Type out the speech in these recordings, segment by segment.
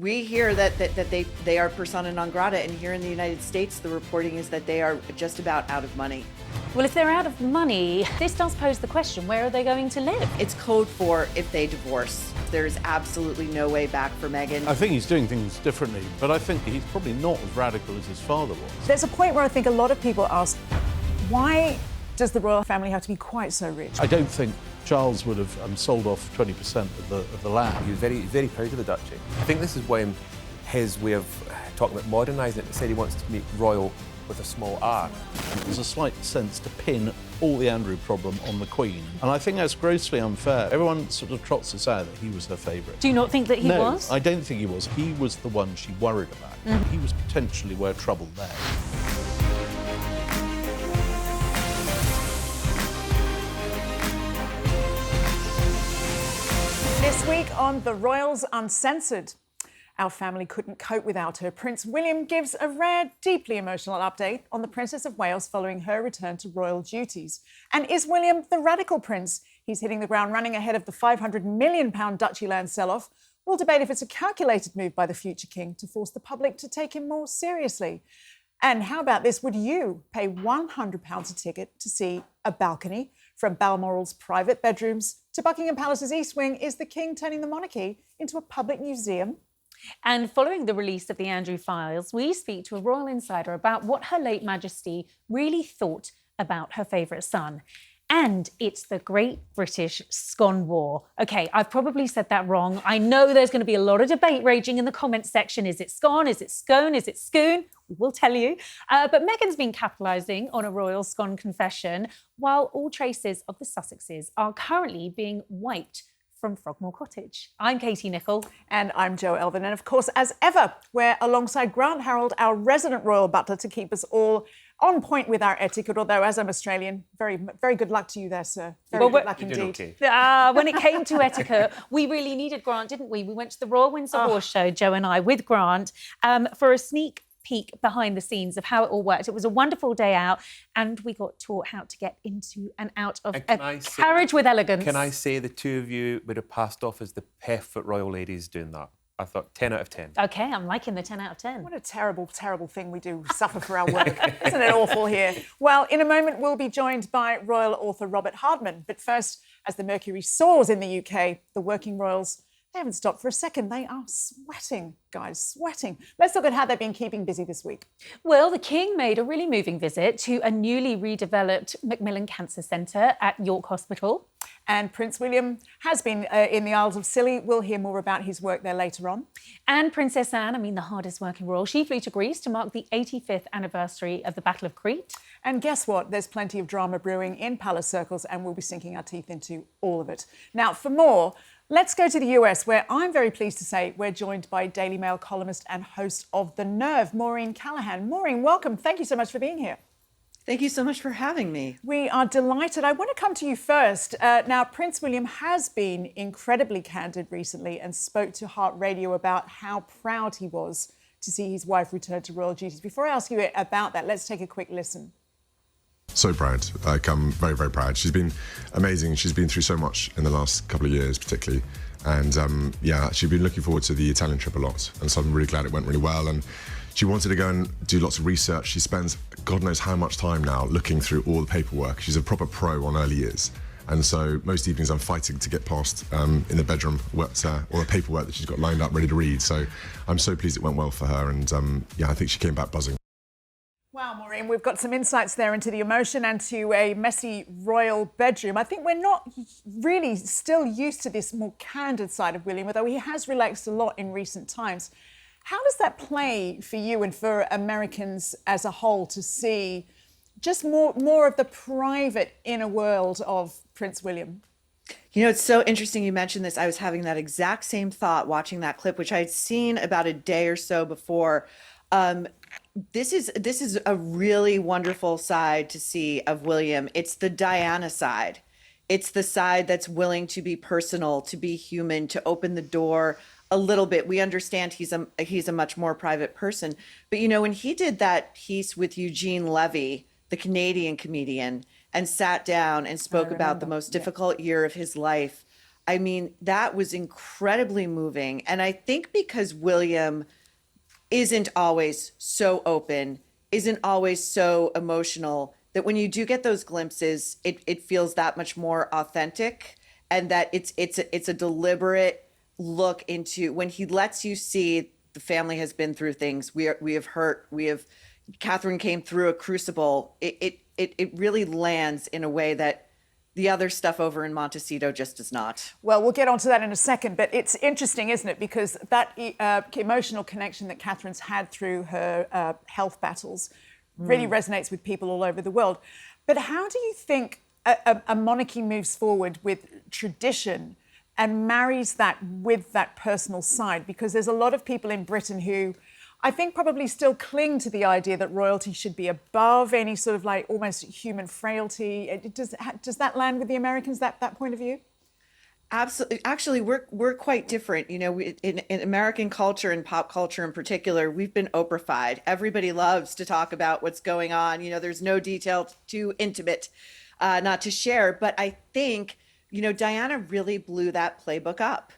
We hear that they are persona non grata, and here in the United States, the reporting is that they are just about out of money. Well, if they're out of money, this does pose the question, where are they going to live? It's code for if they divorce. There's absolutely no way back for Meghan. I think he's doing things differently, but I think he's probably not as radical as his father was. There's a point where I think a lot of people ask, why does the royal family have to be quite so rich? I don't think Charles would have sold off 20% of the land. He was very proud of the Duchy. I think this is when his way of talking about modernising it, he said he wants to make royal with a small r. There's a slight sense to pin all the Andrew problem on the Queen, and I think that's grossly unfair. Everyone sort of trots us out that he was her favourite. Do you not think that he was? No, I don't think he was. He was the one she worried about. He was potentially where trouble lay. This week on The Royals Uncensored, our family couldn't cope without her. Prince William gives a rare, deeply emotional update on the Princess of Wales following her return to royal duties. And is William the radical prince? He's hitting the ground running ahead of the £500 million Duchy land sell-off. We'll debate if it's a calculated move by the future king to force the public to take him more seriously. And how about this? Would you pay £100 a ticket to see a balcony? From Balmoral's private bedrooms to Buckingham Palace's East Wing, is the king turning the monarchy into a public museum? And following the release of the Andrew files, we speak to a royal insider about what Her late Majesty really thought about her favourite son. And it's the Great British Scone War. OK, I've probably said that wrong. I know there's going to be a lot of debate raging in the comments section. Is it scone? Is it scone? Is it scoon? We'll tell you. But Meghan's been capitalising on a royal scone confession, while all traces of the Sussexes are currently being wiped from Frogmore Cottage. I'm Katie Nicholl. And I'm Jo Elvin. And of course, as ever, we're alongside Grant Harold, our resident royal butler, to keep us all on point with our etiquette. Although, as I'm Australian, very good luck to you there, sir. Very good luck indeed. Okay. When it came to etiquette, we really needed Grant, didn't we? We went to the Royal Windsor Horse Show, Jo and I, with Grant, for a sneak peek behind the scenes of how it all worked. It was a wonderful day out, and we got taught how to get into and out of a carriage with elegance. Can I say the two of you would have passed off as the perfect royal ladies doing that? I thought 10 out of 10. OK, I'm liking the 10 out of 10. What a terrible, terrible thing we do suffer for our work. Isn't it awful here? Well, in a moment, we'll be joined by royal author Robert Hardman. But first, as the mercury soars in the UK, the working royals, they haven't stopped for a second. They are sweating, guys, sweating. Let's look at how they've been keeping busy this week. Well, the King made a really moving visit to a newly redeveloped Macmillan Cancer Centre at York Hospital. And Prince William has been in the Isles of Scilly. We'll hear more about his work there later on. And Princess Anne, the hardest working royal, she flew to Greece to mark the 85th anniversary of the Battle of Crete. And guess what? There's plenty of drama brewing in palace circles, and we'll be sinking our teeth into all of it. Now, for more, let's go to the US, where I'm very pleased to say we're joined by Daily Mail columnist and host of The Nerve, Maureen Callahan. Maureen, welcome. Thank you so much for being here. Thank you so much for having me. We are delighted. I want to come to you first. Now, Prince William has been incredibly candid recently and spoke to Heart Radio about how proud he was to see his wife return to royal duties. Before I ask you about that, let's take a quick listen. So proud. I'm very proud. She's been amazing. She's been through so much in the last couple of years, particularly. And she's been looking forward to the Italian trip a lot. And so I'm really glad it went really well. And she wanted to go and do lots of research. She spends God knows how much time now looking through all the paperwork. She's a proper pro on early years. And so most evenings I'm fighting to get past in the bedroom all the paperwork that she's got lined up ready to read. So I'm so pleased it went well for her. And I think she came back buzzing. Wow, Maureen, we've got some insights there into the emotion and to a messy royal bedroom. I think we're not really still used to this more candid side of William, although he has relaxed a lot in recent times. How does that play for you and for Americans as a whole to see just more of the private inner world of Prince William? You know, it's so interesting you mentioned this. I was having that exact same thought watching that clip, which I had seen about a day or so before. This is a really wonderful side to see of William. It's the Diana side. It's the side that's willing to be personal, to be human, to open the door a little bit. We understand he's a much more private person. But, you know, when he did that piece with Eugene Levy, the Canadian comedian, and sat down and spoke about the most difficult year of his life, I mean, that was incredibly moving. And I think because William isn't always so open, isn't always so emotional, that when you do get those glimpses, it feels that much more authentic, and that it's a deliberate look into when he lets you see the family has been through things. We have hurt. Catherine came through a crucible. It really lands in a way that the other stuff over in Montecito just does not. Well, we'll get onto that in a second, but it's interesting, isn't it? Because that emotional connection that Catherine's had through her health battles really resonates with people all over the world. But how do you think a monarchy moves forward with tradition and marries that with that personal side? Because there's a lot of people in Britain who I think probably still cling to the idea that royalty should be above any sort of like almost human frailty. Does that land with the Americans, that point of view? Absolutely. Actually, we're quite different. You know, in American culture and pop culture in particular, we've been Oprah-fied. Everybody loves to talk about what's going on. You know, there's no detail too intimate not to share. But I think, you know, Diana really blew that playbook up.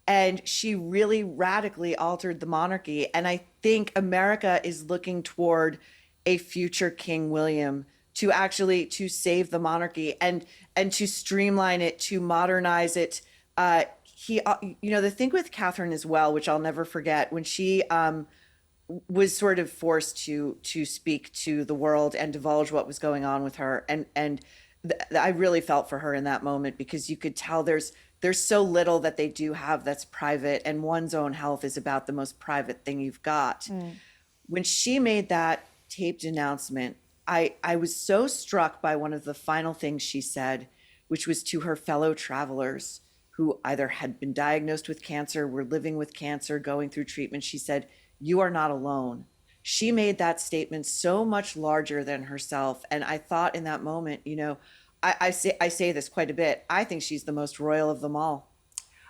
And she really radically altered the monarchy. And I think America is looking toward a future King William to save the monarchy and to streamline it, to modernize it. The thing with Catherine as well, which I'll never forget, when she was sort of forced to speak to the world and divulge what was going on with her, and I really felt for her in that moment, because you could tell there's so little that they do have that's private, and one's own health is about the most private thing you've got. When she made that taped announcement, I was so struck by one of the final things she said, which was to her fellow travelers who either had been diagnosed with cancer, were living with cancer, going through treatment. She said, "You are not alone." She made that statement so much larger than herself. And I thought in that moment, you know, I say this quite a bit, I think she's the most royal of them all.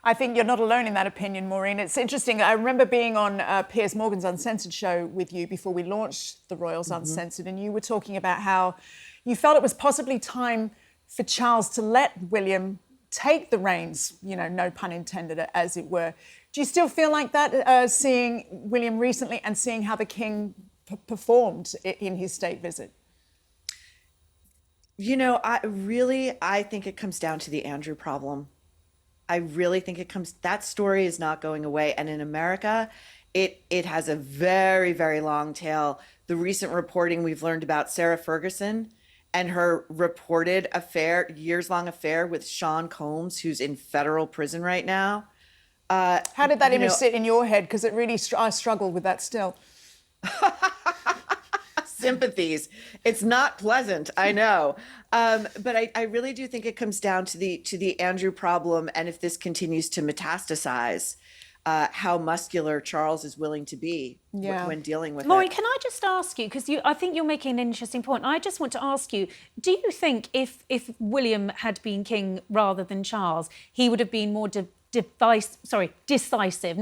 I think you're not alone in that opinion, Maureen. It's interesting. I remember being on Piers Morgan's Uncensored show with you before we launched the Royals Uncensored, and you were talking about how you felt it was possibly time for Charles to let William take the reins, you know, no pun intended, as it were. Do you still feel like that, seeing William recently and seeing how the King performed in his state visit? You know, I think it comes down to the Andrew problem. I really think that story is not going away. And in America, it has a very, very long tail. The recent reporting we've learned about Sarah Ferguson and her reported years-long affair with Sean Combs, who's in federal prison right now. How did that image sit in your head? Because it really, I struggled with that still. Sympathies. It's not pleasant, I know. But I really do think it comes down to the Andrew problem, and if this continues to metastasize, how muscular Charles is willing to be when dealing with Maureen, it. can I just ask you, because I think you're making an interesting point. I just want to ask you, do you think if William had been king rather than Charles, he would have been more decisive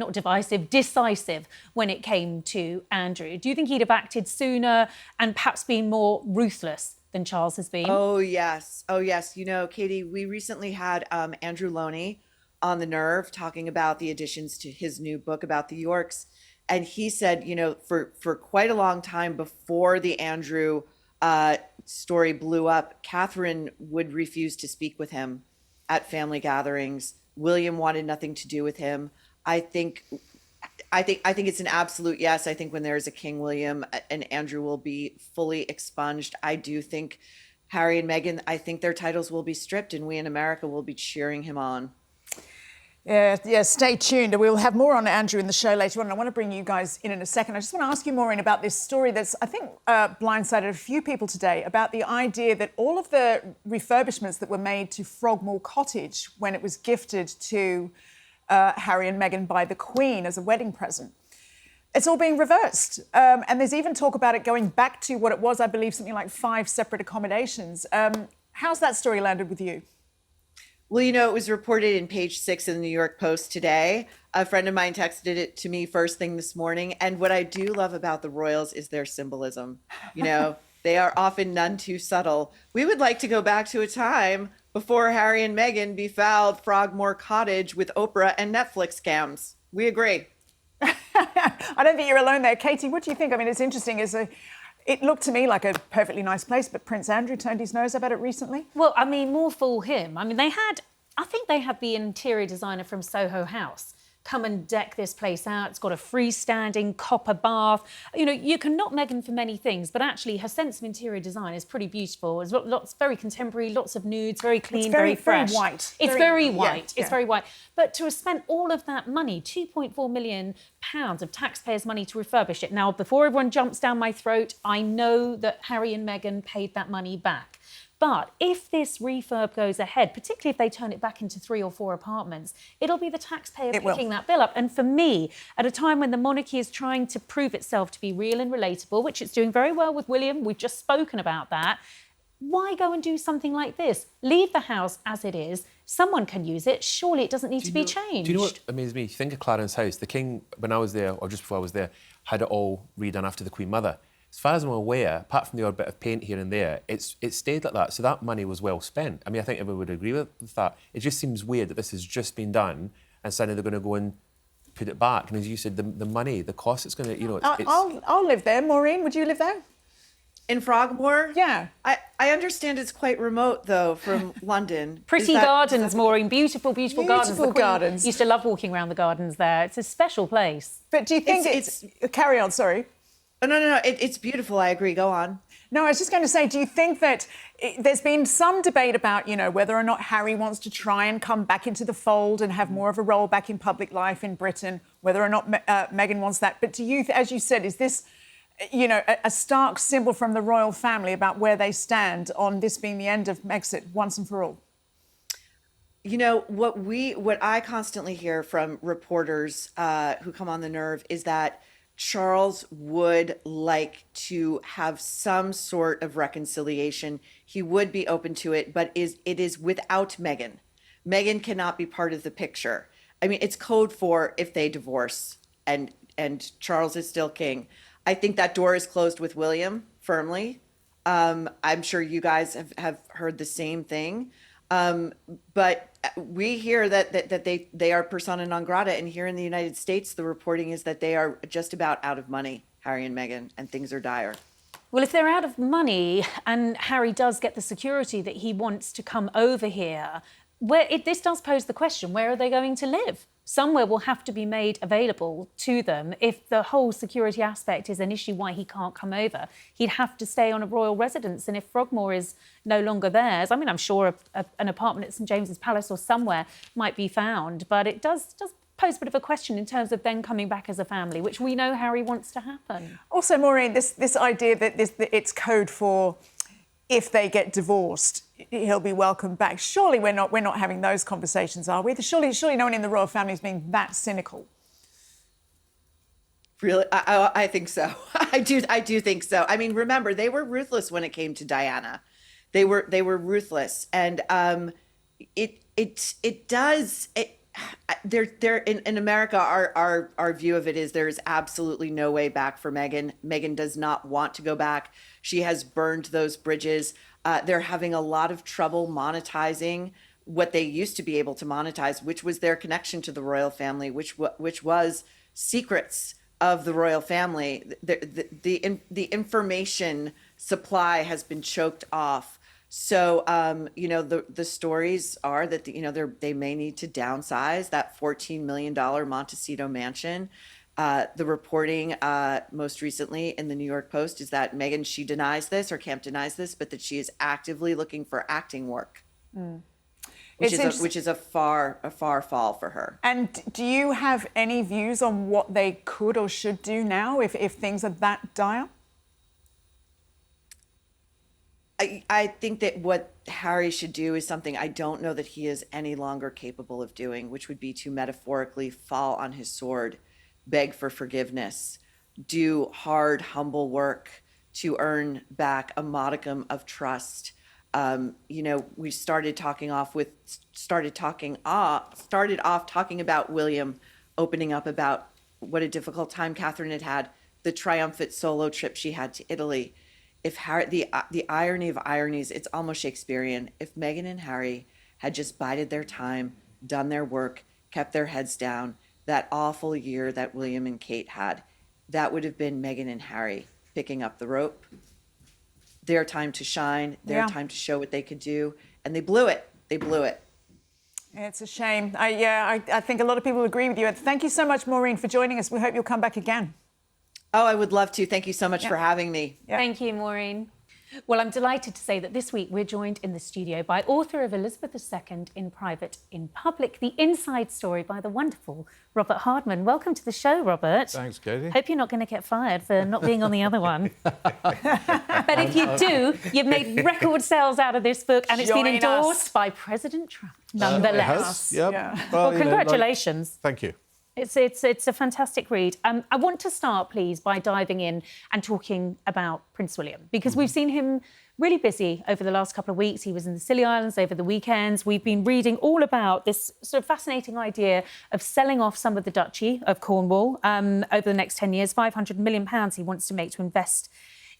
when it came to Andrew? Do you think he'd have acted sooner and perhaps been more ruthless than Charles has been? Oh, yes. You know, Katie, we recently had Andrew Loney on The Nerve talking about the additions to his new book about the Yorks. And he said, you know, for quite a long time before the Andrew story blew up, Catherine would refuse to speak with him at family gatherings. William wanted nothing to do with him. I think it's an absolute yes. I think when there is a King William and Andrew will be fully expunged. I do think Harry and Meghan, I think their titles will be stripped, and we in America will be cheering him on. Yeah, stay tuned. We'll have more on Andrew in the show later on. I want to bring you guys in a second. I just want to ask you, Maureen, about this story that's, I think, blindsided a few people today, about the idea that all of the refurbishments that were made to Frogmore Cottage when it was gifted to Harry and Meghan by the Queen as a wedding present, it's all being reversed. And there's even talk about it going back to what it was, I believe, something like 5 separate accommodations. How's that story landed with you? Well, you know, it was reported in page 6 of the New York Post today. A friend of mine texted it to me first thing this morning. And what I do love about the royals is their symbolism. You know, they are often none too subtle. We would like to go back to a time before Harry and Meghan befouled Frogmore Cottage with Oprah and Netflix scams. We agree. I don't think you're alone there. Katie, what do you think? I mean, it's interesting. It looked to me like a perfectly nice place, but Prince Andrew turned his nose up at it recently. Well, I mean, more for him. I mean, I think they had the interior designer from Soho House come and deck this place out. It's got a freestanding copper bath. You know, you can knock Meghan for many things, but actually her sense of interior design is pretty beautiful. It's lots very contemporary, lots of nudes, very clean, very fresh. Very white. It's very white. Yeah, It's very white. But to have spent all of that money, £2.4 million of taxpayers' money to refurbish it. Now, before everyone jumps down my throat, I know that Harry and Meghan paid that money back. But if this refurb goes ahead, particularly if they turn it back into 3 or 4 apartments, it'll be the taxpayer picking that bill up. And for me, at a time when the monarchy is trying to prove itself to be real and relatable, which it's doing very well with William, we've just spoken about that, why go and do something like this? Leave the house as it is. Someone can use it. Surely it doesn't need to be changed. Do you know what amazed me? Think of Clarence's house. The King, when I was there, or just before I was there, had it all redone after the Queen Mother. As far as I'm aware, apart from the odd bit of paint here and there, it stayed like that. So that money was well spent. I mean, I think everyone would agree with that. It just seems weird that this has just been done and suddenly they're going to go and put it back. And as you said, the money, the cost it's going to, you know... I'll live there. Maureen, would you live there? In Frogmore? Yeah. I understand it's quite remote, though, from London. Pretty gardens, Maureen. Beautiful, beautiful gardens. Beautiful gardens. Used to love walking around the gardens there. It's a special place. But do you think it's... Carry on, sorry. Oh, no. It's beautiful. I agree. Go on. No, I was just going to say, do you think that there's been some debate about, you know, whether or not Harry wants to try and come back into the fold and have more of a role back in public life in Britain, whether or not Meghan wants that? But do you, as you said, is this, you know, a stark symbol from the royal family about where they stand on this being the end of Megxit once and for all? You know, what I constantly hear from reporters who come on the nerve is that Charles would like to have some sort of reconciliation. He would be open to it, but it is without Meghan. Meghan cannot be part of the picture. I mean, it's code for if they divorce and Charles is still king. I think that door is closed with William firmly. I'm sure you guys have heard the same thing. But we hear that they are persona non grata, and here in the United States, the reporting is that they are just about out of money, Harry and Meghan, and things are dire. Well, if they're out of money and Harry does get the security that he wants to come over here, this does pose the question, where are they going to live? Somewhere will have to be made available to them. If the whole security aspect is an issue why he can't come over, he'd have to stay on a royal residence. And if Frogmore is no longer theirs, I mean, I'm sure an apartment at St James's Palace or somewhere might be found, but it does pose a bit of a question in terms of then coming back as a family, which we know Harry wants to happen. Also, Maureen, this idea that it's code for if they get divorced, he'll be welcomed back. Surely we're not having those conversations, are we? Surely no one in the royal family is being that cynical. Really, I think so. I do think so. I mean, remember, they were ruthless when it came to Diana. They were ruthless, and they're in America. Our view of it is there is absolutely no way back for Meghan. Meghan does not want to go back. She has burned those bridges. They're having a lot of trouble monetizing what they used to be able to monetize, which was their connection to the royal family, which was secrets of the royal family. The information supply has been choked off. So, you know, the stories are that, you know, they may need to downsize that $14 million Montecito mansion. The reporting most recently in the New York Post is that Meghan, she denies this, or Camp denies this, but that she is actively looking for acting work, which is a far fall for her. And do you have any views on what they could or should do now if things are that dire? I think that what Harry should do is something I don't know that he is any longer capable of doing, which would be to metaphorically fall on his sword, beg for forgiveness, do hard, humble work to earn back a modicum of trust. You know, we started off talking about William opening up about what a difficult time Catherine had, the triumphant solo trip she had to Italy. if Harry, the irony of ironies, it's almost Shakespearean. If Meghan and Harry had just bided their time, done their work, kept their heads down, that awful year that William and Kate had, that would have been Meghan and Harry picking up the rope. Their time to shine, their time to show what they could do, and they blew it. They blew it. It's a shame. I think a lot of people agree with you. Thank you so much, Maureen, for joining us. We hope you'll come back again. Oh, I would love to. Thank you so much for having me. Thank you, Maureen. Well, I'm delighted to say that this week we're joined in the studio by author of Elizabeth II in Private, in Public, the inside story by the wonderful Robert Hardman. Welcome to the show, Robert. Thanks, Katie. Hope you're not going to get fired for not being on the other one. But if you do, you've made record sales out of this book and it's been endorsed by President Trump, nonetheless. Well, congratulations. Thank you. It's a fantastic read. I want to start, please, by diving in and talking about Prince William, because we've seen him really busy over the last couple of weeks. He was in the Scilly Islands over the weekends. We've been reading all about this sort of fascinating idea of selling off some of the Duchy of Cornwall over the next 10 years, £500 million he wants to make to invest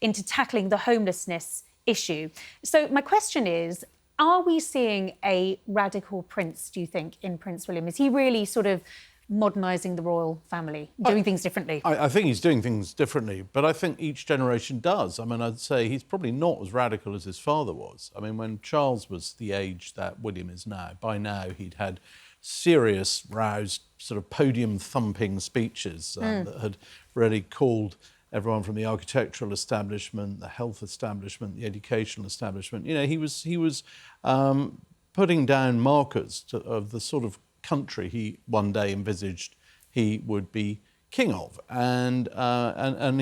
into tackling the homelessness issue. So my question is, are we seeing a radical prince, do you think, in Prince William? Is he really sort of modernising the royal family, doing things differently? I think he's doing things differently, but I think each generation does. I mean, I'd say he's probably not as radical as his father was. I mean, when Charles was the age that William is now, by now he'd had serious, roused, sort of podium-thumping speeches that had really called everyone from the architectural establishment, the health establishment, the educational establishment. You know, he was putting down markers of the sort of country he one day envisaged he would be king of, and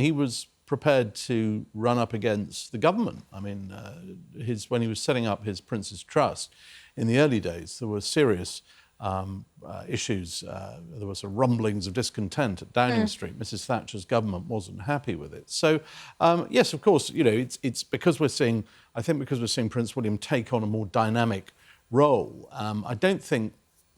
he was prepared to run up against the government. I mean, when he was setting up his Prince's Trust in the early days, there were serious issues. There were some rumblings of discontent at Downing Street. Mrs. Thatcher's government wasn't happy with it. So, yes, of course, you know, it's because we're seeing Prince William take on a more dynamic role. I don't think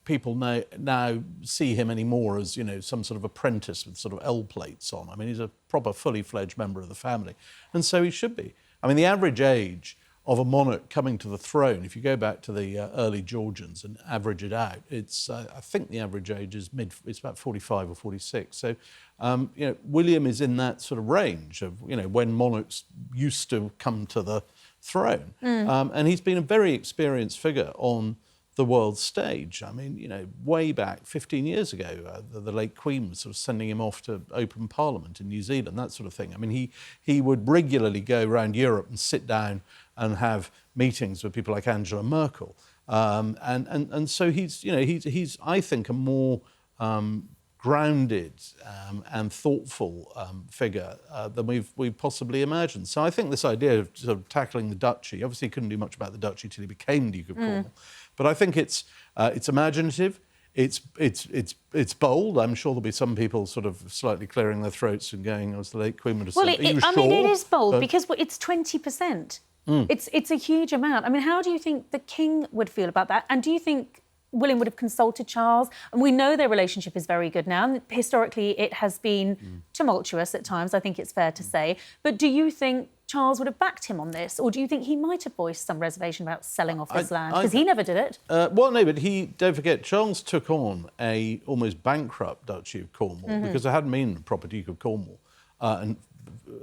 people now see him anymore as, you know, some sort of apprentice with sort of L plates on. I mean, he's a proper, fully fledged member of the family, and so he should be. I mean, the average age of a monarch coming to the throne, if you go back to the early Georgians and average it out, it's I think the average age is it's about 45 or 46. So, you know, William is in that sort of range of, you know, when monarchs used to come to the throne, and he's been a very experienced figure on the world stage. I mean, you know, way back 15 years ago, the late Queen was sort of sending him off to open Parliament in New Zealand, that sort of thing. I mean, he would regularly go around Europe and sit down and have meetings with people like Angela Merkel, and so he's I think a more grounded and thoughtful figure than we've possibly imagined. So I think this idea of sort of tackling the Duchy, obviously he couldn't do much about the Duchy till he became Duke of Cornwall, but I think it's imaginative, it's bold. I'm sure there'll be some people sort of slightly clearing their throats and going, as the late Queen would have said, are you sure? I mean, it is bold because it's 20%. It's a huge amount. I mean, how do you think the King would feel about that? And do you think William would have consulted Charles? And we know their relationship is very good now. Historically, it has been tumultuous at times, I think it's fair to say. But do you think Charles would have backed him on this? Or do you think he might have voiced some reservation about selling off this land? Because he never did it. Well, no, but don't forget, Charles took on a almost bankrupt Duchy of Cornwall because there hadn't been a proper Duke of Cornwall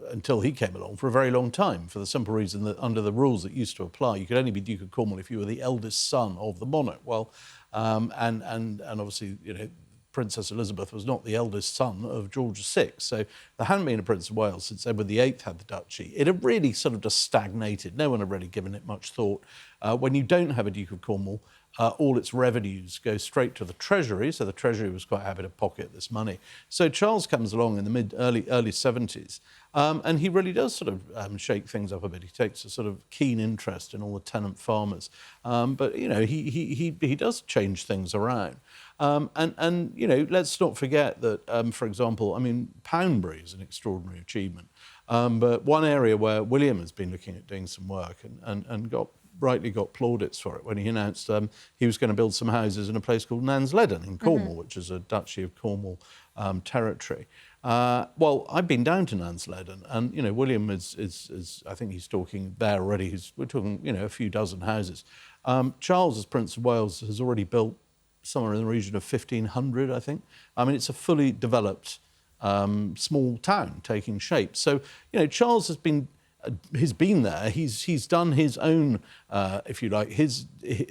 until he came along for a very long time, for the simple reason that under the rules that used to apply, you could only be Duke of Cornwall if you were the eldest son of the monarch. Well, and obviously, you know, Princess Elizabeth was not the eldest son of George VI, so there hadn't been a Prince of Wales since Edward VIII had the Duchy. It had really sort of just stagnated. No one had really given it much thought. When you don't have a Duke of Cornwall, all its revenues go straight to the Treasury, so the Treasury was quite happy to pocket this money. So Charles comes along in the early 70s, and he really does sort of shake things up a bit. He takes a sort of keen interest in all the tenant farmers, but you know he does change things around. And you know, let's not forget that, for example, I mean, Poundbury is an extraordinary achievement, but one area where William has been looking at doing some work and rightly got plaudits for it when he announced he was going to build some houses in a place called Nansledden in Cornwall, which is a Duchy of Cornwall territory. Well, I've been down to Nansleddon, and you know, William is I think he's talking there already. We're talking, you know, a few dozen houses. Charles, as Prince of Wales, has already built somewhere in the region of 1,500, I think. I mean, it's a fully developed small town taking shape. So, you know, Charles has been there. He's done his own, if you like, his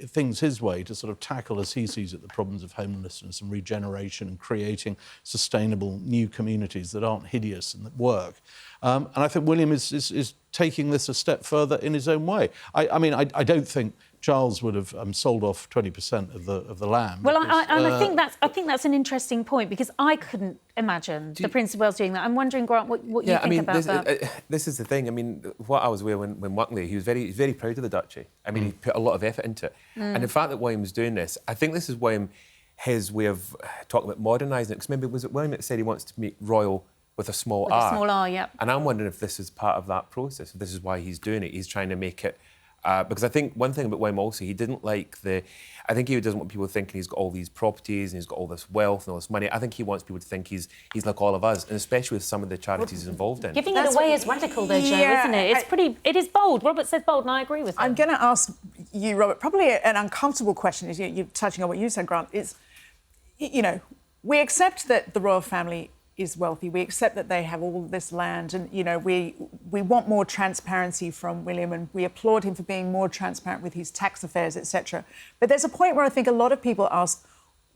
things his way to sort of tackle, as he sees it, the problems of homelessness and regeneration and creating sustainable new communities that aren't hideous and that work. And I think William is taking this a step further in his own way. I mean, I don't think Charles would have sold off 20% of the land. Well, because, I think that's an interesting point, because I couldn't imagine the Prince of Wales doing that. I'm wondering, Grant, what you think about that. This is the thing. I mean, what I was aware when Watley, he was very proud of the Duchy. I mean, he put a lot of effort into it. And the fact that William was doing this, I think this is William, his way of talking about modernising it. Because maybe was it William that said he wants to make royal with a small r? With a small r, yeah. And I'm wondering if this is part of that process. If this is why he's doing it. He's trying to make it. Because I think one thing about William also, he didn't like I think he doesn't want people thinking he's got all these properties and he's got all this wealth and all this money. I think he wants people to think he's like all of us, and especially with some of the charities he's involved in. Giving it away is radical, though, Jo, isn't it? It is bold. Robert says bold, and I agree with him. I'm going to ask you, Robert, probably an uncomfortable question, is you're touching on what you said, Grant, is, you know, we accept that the royal family is wealthy. We accept that they have all this land, and you know, we want more transparency from William, and we applaud him for being more transparent with his tax affairs, etc. But there's a point where I think a lot of people ask,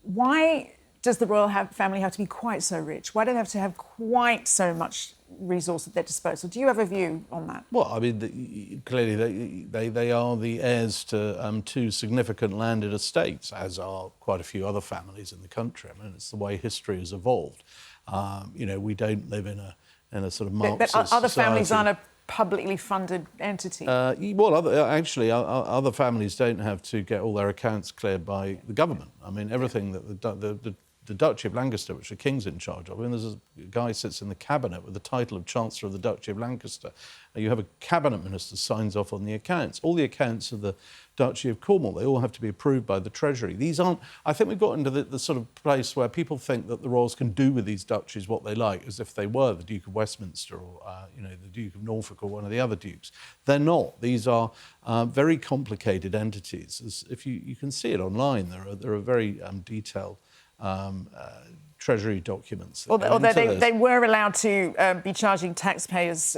why does the royal family have to be quite so rich? Why do they have to have quite so much resource at their disposal? Do you have a view on that? Well, I mean, clearly they are the heirs to two significant landed estates, as are quite a few other families in the country. I mean, it's the way history has evolved. You know, we don't live in a sort of Marxist But other society. families aren't a publicly funded entity. Well, other families don't have to get all their accounts cleared by the government. I mean, everything that the Duchy of Lancaster, which the King's in charge of, I mean, there's a guy sits in the cabinet with the title of Chancellor of the Duchy of Lancaster. You have a cabinet minister signs off on the accounts. All the accounts of the Duchy of Cornwall, they all have to be approved by the Treasury. These aren't. I think we've got into the sort of place where people think that the royals can do with these duchies what they like, as if they were the Duke of Westminster or you know, the Duke of Norfolk or one of the other dukes. They're not. These are very complicated entities. If you can see it online, there are very detailed Treasury documents. Although they were allowed to be charging taxpayers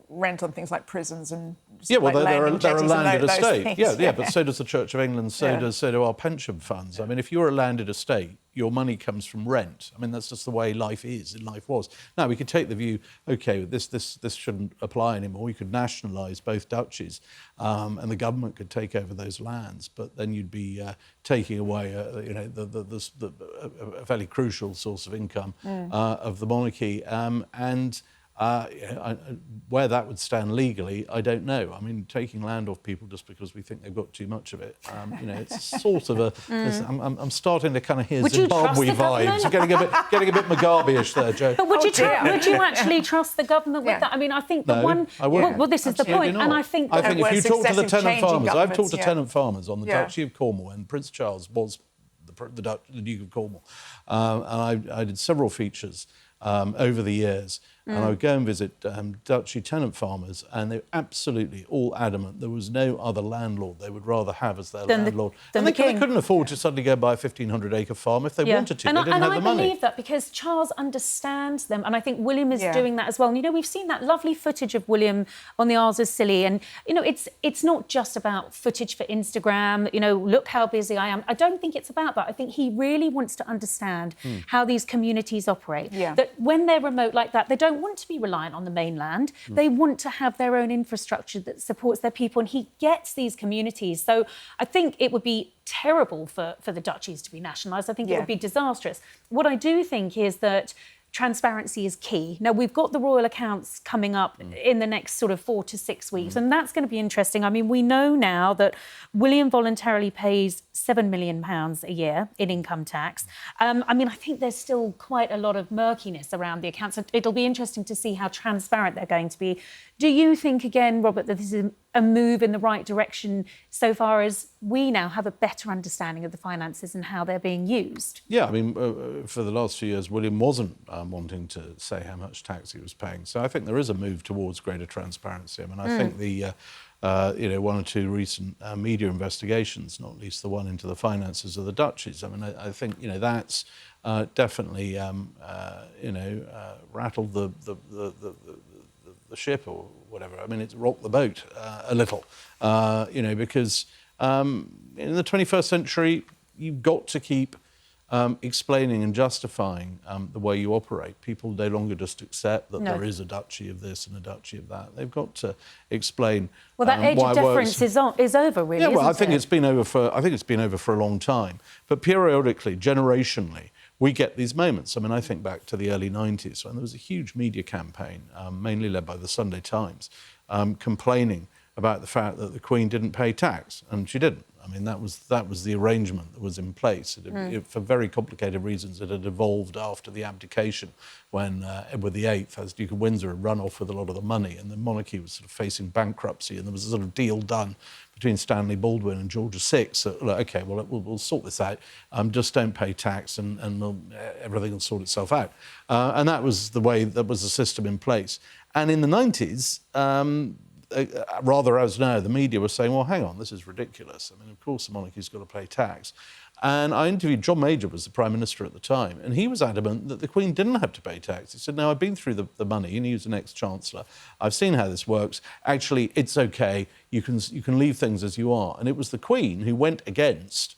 rent on things like prisons and yeah, well, like they're a landed estate. Things. Yeah, but so does the Church of England. So do our pension funds. I mean, if you're a landed estate, your money comes from rent. I mean, that's just the way life is and life was. Now we could take the view, okay, this shouldn't apply anymore. You could nationalise both duchies, and the government could take over those lands. But then you'd be taking away, you know, a fairly crucial source of income of the monarchy, and. Where that would stand legally, I don't know. I mean, taking land off people just because we think they've got too much of it, you know, it's sort of a. I'm starting to kind of hear Zimbabwe vibes. Getting a bit Mugabe-ish there, Jo. But would you actually trust the government with that? I mean, I think the one. I wouldn't. Well, this is the point, not. and I think if you talk to the tenant farmers, I've talked to yeah. tenant farmers on the Duchy of Cornwall, and Prince Charles was the Duke of Cornwall, and I did several features over the years. And I would go and visit Duchy tenant farmers, and they're absolutely all adamant there was no other landlord they would rather have as their landlord. And they couldn't afford to suddenly go buy a 1,500-acre farm if they wanted to. They didn't have the money. I believe that because Charles understands them, and I think William is doing that as well. And, you know, we've seen that lovely footage of William on the Isles of Scilly, and, you know, it's not just about footage for Instagram, you know, look how busy I am. I don't think it's about that. I think he really wants to understand how these communities operate. Yeah. That when they're remote like that, they don't want to be reliant on the mainland. They want to have their own infrastructure that supports their people, and he gets these communities. So I think it would be terrible for the duchies to be nationalised. I think it would be disastrous. What I do think is that transparency is key. Now, we've got the royal accounts coming up in the next sort of 4 to 6 weeks, and that's going to be interesting. I mean, we know now that William voluntarily pays £7 million a year in income tax. I mean, I think there's still quite a lot of murkiness around the accounts. It'll be interesting to see how transparent they're going to be. Do you think, again, Robert, that this is a move in the right direction so far as we now have a better understanding of the finances and how they're being used? Yeah, I mean, for the last few years, William wasn't wanting to say how much tax he was paying. So I think there is a move towards greater transparency. I mean, I think the one or two recent media investigations, not least the one into the finances of the duchies. I mean, I think that's definitely rattled the ship or whatever. I mean, it's rocked the boat a little, because in the 21st century, you've got to keep explaining and justifying the way you operate. People no longer just accept that there is a duchy of this and a duchy of that. They've got to explain. Well, that age of deference is over, really. Yeah, well, isn't it? it's been over for a long time. But periodically, generationally, we get these moments. I mean, I think back to the early 90s when there was a huge media campaign, mainly led by the Sunday Times, complaining about the fact that the Queen didn't pay tax, and she didn't. I mean, that was the arrangement that was in place. For very complicated reasons, it had evolved after the abdication when Edward VIII, as Duke of Windsor, had run off with a lot of the money, and the monarchy was sort of facing bankruptcy, and there was a sort of deal done between Stanley Baldwin and George VI that, OK, well, we'll sort this out, just don't pay tax and everything will sort itself out. And that was the system in place. And in the 90s, rather as now, the media was saying, well, hang on, this is ridiculous. I mean, of course the monarchy's got to pay tax. And I interviewed John Major, was the Prime Minister at the time, and he was adamant that the Queen didn't have to pay tax. He said, no, I've been through the money, and he was an ex-Chancellor. I've seen how this works. Actually, it's OK. You can leave things as you are. And it was the Queen who went against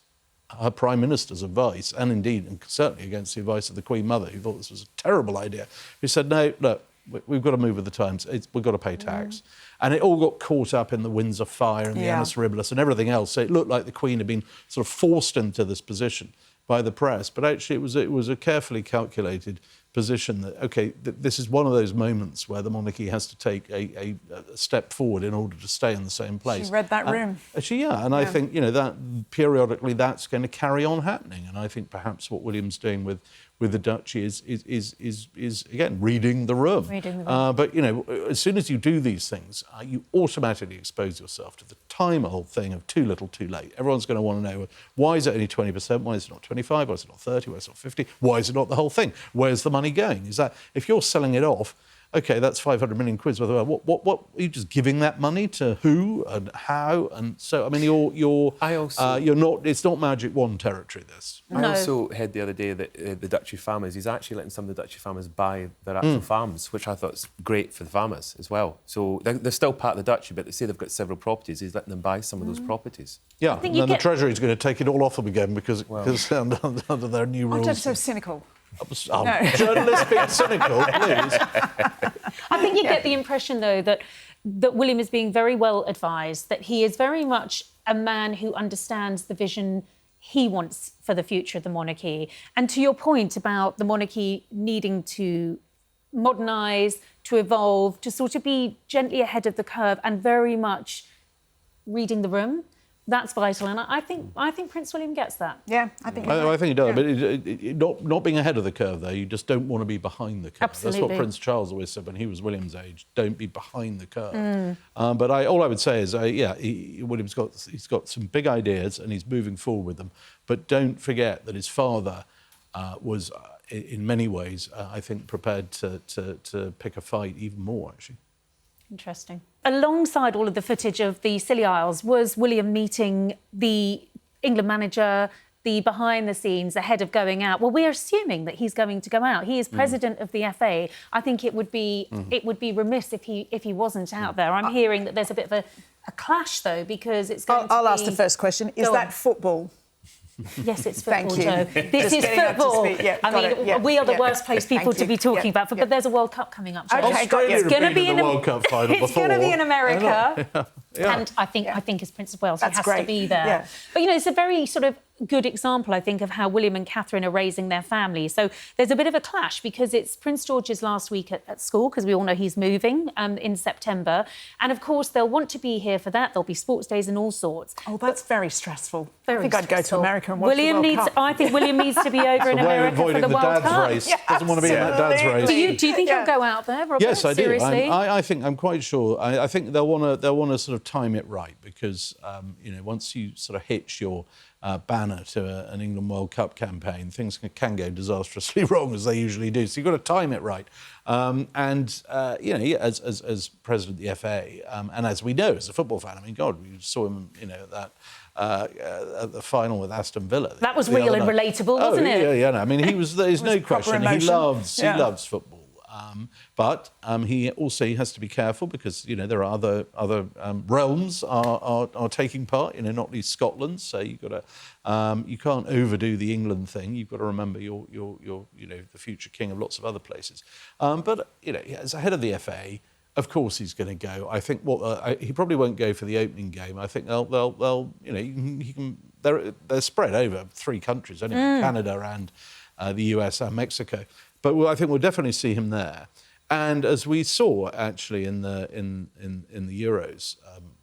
her Prime Minister's advice, and indeed, and certainly against the advice of the Queen Mother, who thought this was a terrible idea, who said, no, look, we've got to move with the times. We've got to pay tax. And it all got caught up in the Windsor fire and the annus horribilis and everything else. So it looked like the Queen had been sort of forced into this position by the press. But actually, it was a carefully calculated position that, OK, this is one of those moments where the monarchy has to take a step forward in order to stay in the same place. She read that room. And I think, that periodically that's going to carry on happening. And I think perhaps what William's doing with the duchy is again reading the room. But as soon as you do these things, you automatically expose yourself to the time-old thing of too little, too late. Everyone's going to want to know, why is it only 20%? Why is it not 25? Why is it not 30? Why is it not 50? Why is it not the whole thing? Where's the money going? Is that if you're selling it off? OK, that's 500 million quid. What are you just giving that money to who and how? And so, I mean, you're not. It's not magic wand territory. This. I also heard the other day that the Duchy farmers, he's actually letting some of the Duchy farmers buy their actual farms, which I thought is great for the farmers as well. So they're still part of the Duchy, but they say they've got several properties. He's letting them buy some of those properties. Yeah, and then the Treasury's going to take it all off them again because under their new rules. I'm so cynical. Journalists being cynical, please. I think you get the impression, though, that William is being very well advised, that he is very much a man who understands the vision he wants for the future of the monarchy. And to your point about the monarchy needing to modernise, to evolve, to sort of be gently ahead of the curve and very much reading the room, that's vital, and I think Prince William gets that. Yeah, I think he does. But not being ahead of the curve, though, you just don't want to be behind the curve. Absolutely. That's what Prince Charles always said when he was William's age. Don't be behind the curve. But all I would say is, William's got some big ideas and he's moving forward with them. But don't forget that his father was, in many ways, I think, prepared to pick a fight even more, actually. Interesting. Alongside all of the footage of the Scilly Isles was William meeting the England manager, the behind the scenes ahead of going out. Well, we're assuming that he's going to go out. He is president of the FA. I think it would be remiss if he wasn't out there. I'm hearing that there's a bit of a clash, though, because it's going I'll ask the first question. Is that football? Yes, it's football, Thank you. Joe. This is football. We are the worst placed people to be talking about, but there's a World Cup coming up, Joe. Australia It's going to be in the World Cup final It's going to be in America. Yeah. And I think as Prince of Wales, he has great. to be there. Yeah. But, it's a very sort of good example, I think, of how William and Catherine are raising their family. So there's a bit of a clash because it's Prince George's last week at school, because we all know he's moving in September. And, of course, they'll want to be here for that. There'll be sports days and all sorts. Oh, that's very stressful. Very I think I'd go to America and watch the World Cup. I think William needs to be over in America for the World Cup. Race. Doesn't want to be in that dad's race. Do you think he'll go out there, Robert? Yes, I do. Seriously? I think I'm quite sure. I think they'll want to sort of time it right because once you sort of hitch your banner to an England World Cup campaign, things can go disastrously wrong, as they usually do. So you've got to time it right. As president of the FA, and as we know, as a football fan, I mean, God, we saw him, at the final with Aston Villa. That was real and relatable, wasn't it? Yeah. No, I mean, there's no question. He emotion. loves football. But he also has to be careful because there are other realms are taking part. Not least Scotland. So you can't overdo the England thing. You've got to remember you're the future king of lots of other places. But as head of the FA, of course he's going to go. I think he probably won't go for the opening game. I think they're spread over 3 countries, anyway, Canada and the US and Mexico. But I think we'll definitely see him there. And as we saw actually in the Euros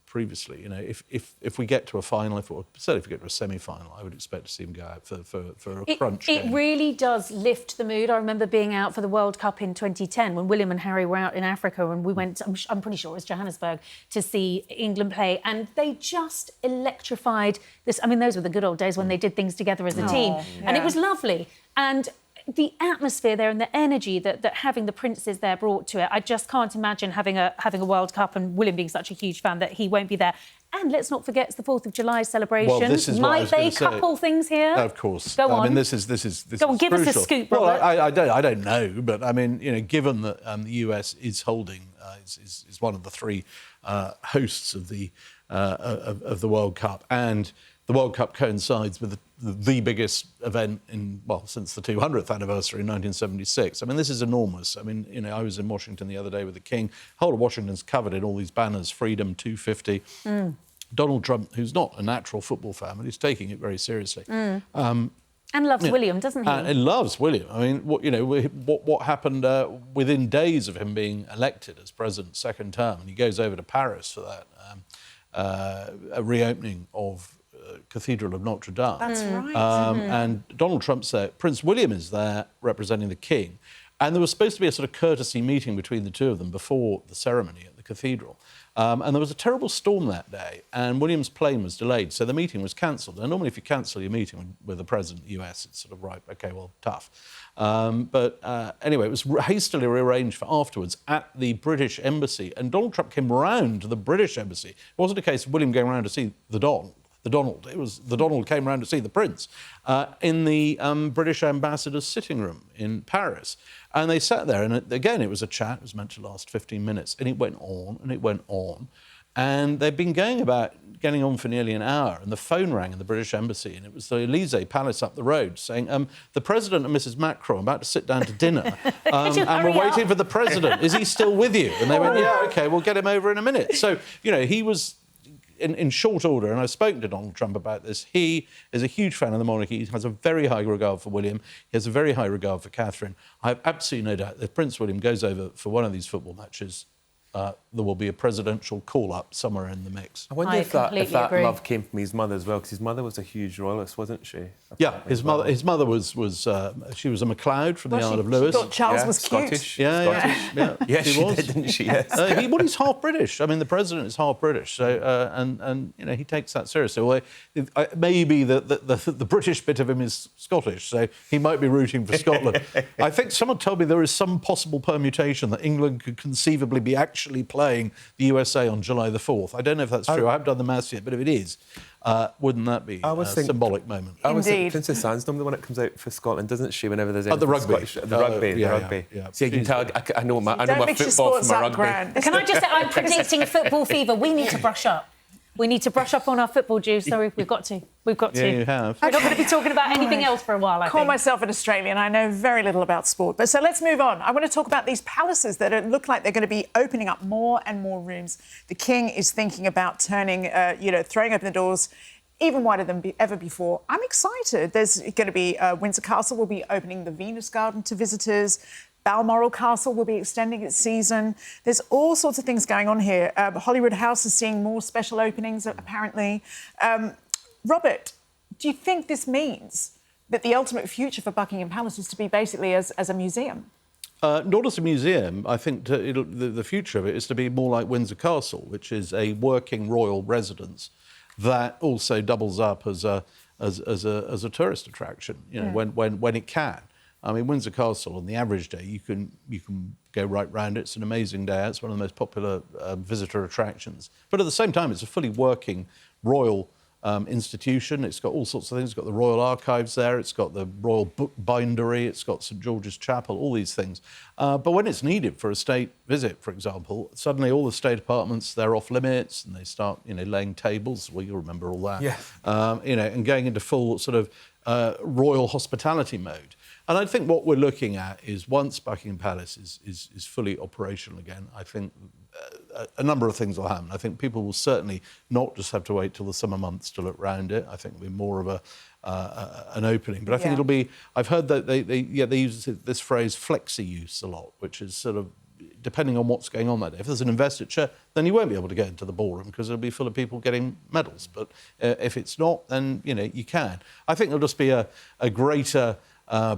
previously, if we get to a final, certainly if we get to a semi-final, I would expect to see him go out for a crunch game. It really does lift the mood. I remember being out for the World Cup in 2010 when William and Harry were out in Africa, and we went, I'm pretty sure it was Johannesburg, to see England play, and they just electrified this. I mean, those were the good old days when they did things together as a team, and it was lovely. And the atmosphere there and the energy that having the princes there brought to it, I just can't imagine having a World Cup and William being such a huge fan that he won't be there. And let's not forget it's the 4th of July celebration. Well, this is what I Might was they gonna say. couple things here? Of course. Go on. I mean, this is Go on, give us a scoop, Robert. Well, I don't know, but I mean, given that the US is holding is one of the 3 hosts of the World Cup, and the World Cup coincides with the biggest event since the 200th anniversary in 1976. I mean, this is enormous. I mean, I was in Washington the other day with the King. The whole of Washington's covered in all these banners, Freedom 250. Donald Trump, who's not a natural football fan, but he's taking it very seriously. And loves William, doesn't he? And loves William. I mean, what happened within days of him being elected as president, second term, and he goes over to Paris for that a reopening of Cathedral of Notre Dame. That's right. And Donald Trump's there. Prince William is there representing the King. And there was supposed to be a sort of courtesy meeting between the two of them before the ceremony at the cathedral. And there was a terrible storm that day, and William's plane was delayed, so the meeting was cancelled. And normally if you cancel your meeting with the President of the US, it's sort of, right, OK, well, tough. Anyway, it was hastily rearranged for afterwards at the British Embassy, and Donald Trump came round to the British Embassy. It wasn't a case of William going round to see the Donald. It was the Donald came round to see the Prince in the British ambassador's sitting room in Paris. And they sat there, and again, it was a chat. It was meant to last 15 minutes, and it went on, and it went on. And they'd been getting on for nearly an hour, and the phone rang in the British Embassy, and it was the Élysée Palace up the road saying, the President and Mrs Macron are about to sit down to dinner, and we're waiting for the President. Is he still with you? And they went, yeah, OK, we'll get him over in a minute. So, he was... In short order, and I've spoken to Donald Trump about this, he is a huge fan of the monarchy. He has a very high regard for William. He has a very high regard for Catherine. I have absolutely no doubt that if Prince William goes over for one of these football matches, there will be a presidential call-up somewhere in the mix. I wonder if that love came from his mother as well, because his mother was a huge royalist, wasn't she? Yeah, his mother was she was a MacLeod from the Isle of Lewis. She thought Charles was cute. Scottish. Yeah, she was. Didn't she? Yes. He's half British. I mean, the president is half British, so and he takes that seriously. Well, maybe the British bit of him is Scottish, so he might be rooting for Scotland. I think someone told me there is some possible permutation that England could conceivably be actually playing the USA on July the 4th. I don't know if that's true. I haven't done the maths yet, but if it is, wouldn't that be a symbolic moment? I was thinking Princess Anne's normally the one that comes out for Scotland, doesn't she? Whenever there's anything the rugby, Scottish, the rugby. Yeah. See, you can tell. I know my football from my rugby. Can I just say, I'm predicting football fever. We need to brush up. We need to brush up on our football juice. Sorry, we've got to. Yeah, you have. We're not going to be talking about anything else for a while, I call think. myself an Australian. I know very little about sport. But so let's move on. I want to talk about these palaces that look like they're going to be opening up more and more rooms. The King is thinking about throwing open the doors even wider than ever before. I'm excited. There's going to be Windsor Castle will be opening the Venus Garden to visitors. Balmoral Castle will be extending its season. There's all sorts of things going on here. Holyrood House is seeing more special openings, apparently. Robert, do you think this means that the ultimate future for Buckingham Palace is to be basically as a museum? Not as a museum. I think the future of it is to be more like Windsor Castle, which is a working royal residence that also doubles up as a as a tourist attraction, you know, when it can. I mean, Windsor Castle on the average day, you can go right round it. It's an amazing day. It's one of the most popular visitor attractions. But at the same time, it's a fully working royal institution. It's got all sorts of things. It's got the Royal Archives there. It's got the Royal Book Bindery. It's got St George's Chapel, all these things. But when it's needed for a state visit, for example, suddenly all the state apartments, they're off limits and they start, you know, laying tables. Well, you'll remember all that. Yeah. You know, and going into full sort of royal hospitality mode. And I think what we're looking at is once Buckingham Palace is fully operational again, I think a number of things will happen. I think people will certainly not just have to wait till the summer months to look round it. I think it'll be more of an opening. But I think it'll be, I've heard that they use this phrase flexi use a lot, which is sort of depending on what's going on that day. If there's an investiture, then you won't be able to get into the ballroom because it'll be full of people getting medals. But if it's not, then, you know, you can. I think there'll just be a greater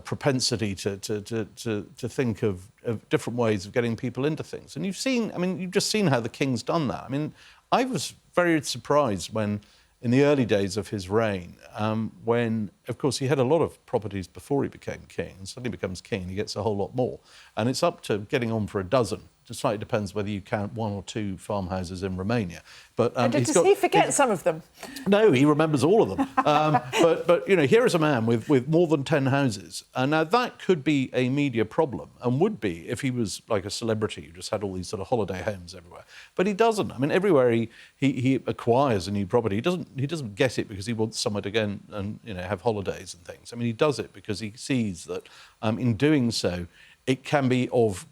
propensity to think of different ways of getting people into things. And you've seen, I mean, you've just seen how the King's done that. I mean, I was very surprised when, in the early days of his reign, when, of course, he had a lot of properties before he became king, and suddenly becomes king, he gets a whole lot more. And it's up to getting on for a dozen. It slightly depends whether you count 1 or 2 farmhouses in Romania. But does he forget some of them? No, he remembers all of them. But you know, here is a man with more than 10 houses. Now, that could be a media problem, and would be if he was like a celebrity who just had all these sort of holiday homes everywhere. But he doesn't. I mean, everywhere he acquires a new property, he doesn't get it because he wants somewhere to go and you know, have holidays and things. I mean, he does it because he sees that in doing so, it can be of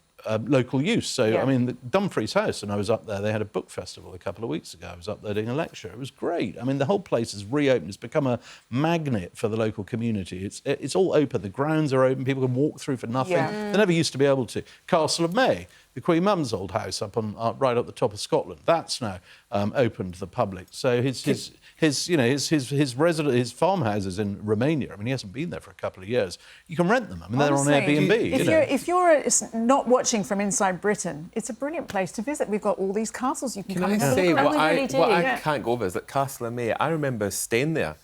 local use. So, I mean, the Dumfries House, and I was up there, they had a book festival a couple of weeks ago. I was up there doing a lecture. It was great. I mean, the whole place is reopened. It's become a magnet for the local community. It's all open. The grounds are open. People can walk through for nothing. They never used to be able to. Castle of May, the Queen Mum's old house up on right up the top of Scotland, that's now open to the public. So his farmhouses in Romania, I mean, he hasn't been there for a couple of years. You can rent them. I mean, they're on Airbnb. If you're not watching from inside Britain, it's a brilliant place to visit. We've got all these castles you can come and say look at. what I can't go over is that Castle of May. I remember staying there,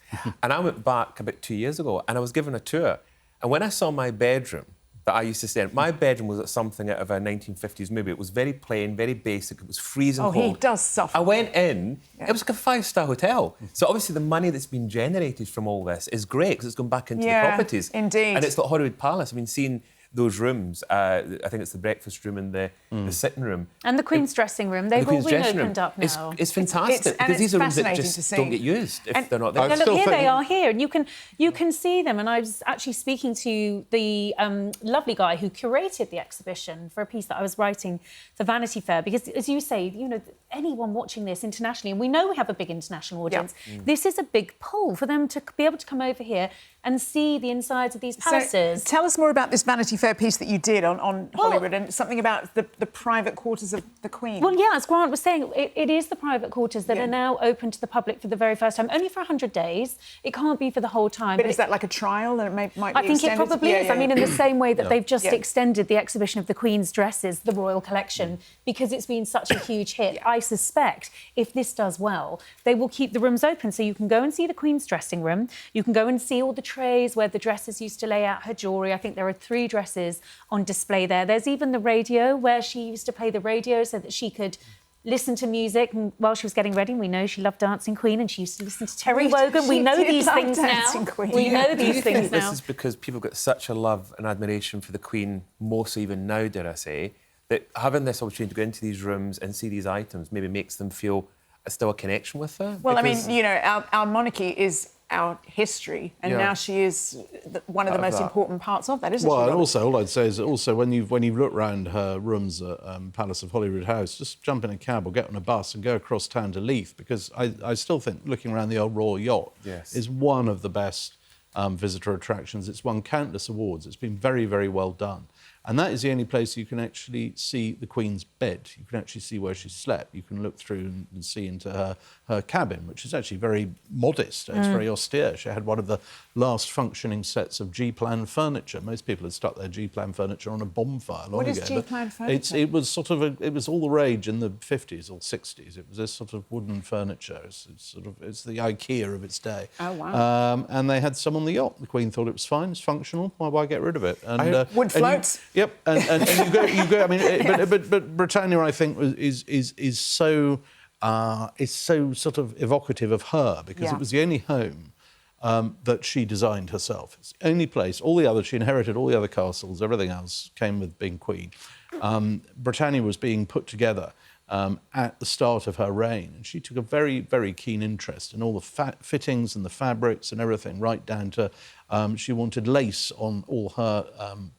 and I went back about 2 years ago, and I was given a tour. And when I saw my bedroom that I used to stay in, my bedroom was at something out of a 1950s movie. It was very plain, very basic. It was freezing cold. Oh, he does suffer. I went in. It was like a 5-star hotel. So obviously the money that's been generated from all this is great because it's gone back into the properties. Indeed. And it's like Hollywood Palace. I mean, seeing those rooms, I think it's the breakfast room and the sitting room. And the Queen's dressing room, they've all been opened up now. It's fantastic because these are rooms that just don't get used if they're not there. No, look, here they are here, and you can see them. And I was actually speaking to the lovely guy who curated the exhibition for a piece that I was writing for Vanity Fair, because, as you say, you know, anyone watching this internationally, and we know we have a big international audience, this is a big pull for them to be able to come over here and see the insides of these palaces. So, tell us more about this Vanity Fair piece that you did on Hollywood, and something about the private quarters of the Queen. Well, yeah, as Grant was saying, it is the private quarters that are now open to the public for the very first time, only for 100 days. It can't be for the whole time. But is that like a trial that might be I think extended? it probably is. I mean, in the same way that they've just extended the exhibition of the Queen's dresses, the Royal Collection, because it's been such a huge hit. I suspect if this does well, they will keep the rooms open. So you can go and see the Queen's dressing room. You can go and see all the trays where the dresses used to lay out her jewellery. I think there are 3 dresses on display there. There's even the radio where she used to play the radio so that she could listen to music while she was getting ready. We know she loved Dancing Queen and she used to listen to Terry Wogan. We know these things now. We know these things now. This is because people got such a love and admiration for the Queen, more so even now, dare I say, that having this opportunity to go into these rooms and see these items maybe makes them feel still a connection with her? Well, I mean, you know, our monarchy is our history, and now she is one of the most important parts of that, isn't she? Well, and also, all I'd say is that also when you look round her rooms at Palace of Holyrood House, just jump in a cab or get on a bus and go across town to Leith, because I still think looking around the old Royal Yacht is one of the best visitor attractions. It's won countless awards. It's been very, very well done. And that is the only place you can actually see the Queen's bed. You can actually see where she slept. You can look through and see into her cabin, which is actually very modest. It's very austere. She had one of the last functioning sets of G-plan furniture. Most people had stuck their G-plan furniture on a bonfire long What ago. is G-plan but furniture? It was sort of it was all the rage in the 50s or 60s. It was this sort of wooden furniture. It's the IKEA of its day. Oh, wow. And they had some on the yacht. The Queen thought it was fine. It's functional. Why get rid of it? And Wood floats. Yep, and you go. I mean, but Britannia, I think, is so sort of evocative of her because it was the only home that she designed herself. It's the only place. All the others, she inherited all the other castles. Everything else came with being queen. Britannia was being put together at the start of her reign, and she took a very, very keen interest in all the fittings and the fabrics and everything, right down to she wanted lace on all her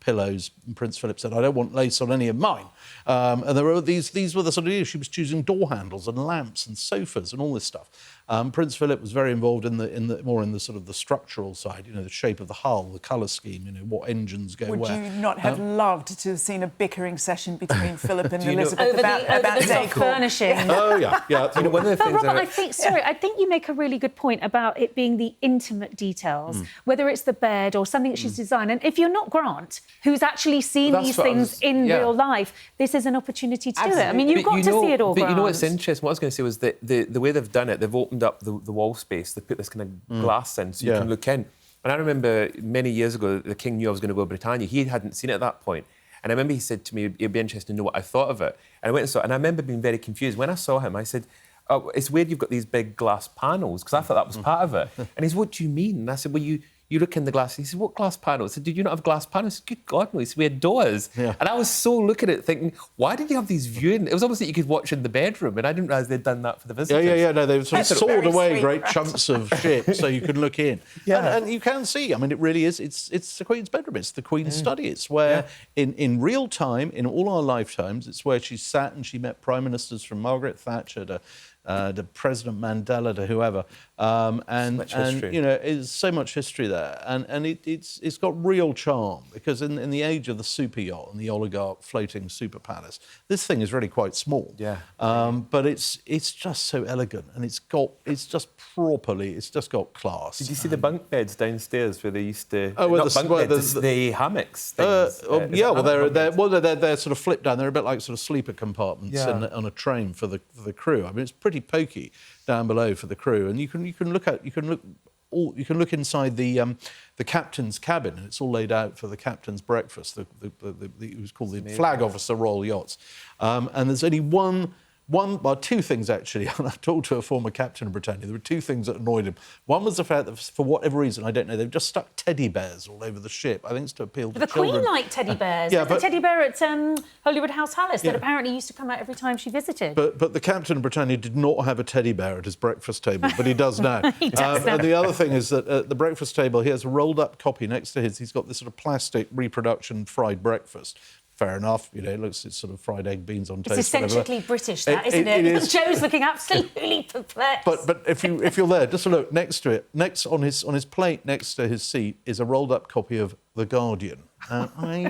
pillows. And Prince Philip said, "I don't want lace on any of mine." And there were these were the sort of issues. She was choosing door handles and lamps and sofas and all this stuff. Prince Philip was very involved in the more in the sort of the structural side, the shape of the hull, the colour scheme, what engines go Would where. you not have loved to have seen a bickering session between Philip and Elizabeth over about the soft decor? furnishing. Oh yeah. One of the But things Robert, I think you make a really good point about it being the intimate details, whether it's the bed or something that she's designed. And if you're not Grant, who's actually seen That's these what I things was- in yeah. real life, this is an opportunity to do it. I mean, Absolutely. you've got to see it all, But Grant. you know what's interesting? What I was going to say was that the way they've done it, they've opened up the wall space. They put this kind of glass in so you can look in. And I remember many years ago, the King knew I was going to go to Britannia. He hadn't seen it at that point. And I remember he said to me, it'd be interesting to know what I thought of it. And I went and saw it. And I remember being very confused. When I saw him, I said, "Oh, it's weird you've got these big glass panels," because I thought that was part of it. And he said, "What do you mean?" And I said, "Well, you look in the glass." He said, "What glass panels?" I said, "Did you not have glass panels?" I said, "Good God, no." He said, "We had doors." Yeah. And I was so looking at it thinking, why did you have these viewing? It was almost like you could watch in the bedroom, and I didn't realise they'd done that for the visitors. Yeah. No, they've sort of That's sawed very away sweet, great right? chunks of shit so you can look in. Yeah. And you can see. I mean, it really is. It's the Queen's bedroom. It's the Queen's study. It's where, in real time, in all our lifetimes, it's where she sat and she met prime ministers from Margaret Thatcher to President Mandela to whoever, and history. there's so much history there, and it's got real charm because in the age of the super yacht and the oligarch floating super palace, this thing is really quite small. Yeah. But it's just so elegant, and it's just got class. Did you see the bunk beds downstairs where they used to? Oh, well, not the- bunk well, beds, the hammocks. Things. Is it Well, hammock beds? they're sort of flipped down. They're a bit like sort of sleeper compartments on a train for the crew. I mean, it's pretty pokey down below for the crew, and you can look inside the captain's cabin, and it's all laid out for the captain's breakfast. It was called the Flag Officer Royal Yachts, and there's only two things actually. And I talked to a former captain of Britannia. There were two things that annoyed him. One was the fact that, for whatever reason, I don't know, they've just stuck teddy bears all over the ship. I think it's to appeal to The children. Queen liked teddy bears. Yeah, There's but- a teddy bear at Holyrood House Palace that Yeah. apparently used to come out every time she visited. But the captain of Britannia did not have a teddy bear at his breakfast table, but he does now. He does now. And the other thing is that at the breakfast table, he has a rolled-up copy next to his. He's got this sort of plastic reproduction fried breakfast. Fair enough, it's sort of fried egg, beans on toast. It's whatever. eccentrically British, that, isn't it? It is. Joe's looking absolutely perplexed. But if you're there, just look next to it. Next on his plate next to his seat is a rolled-up copy of The Guardian. I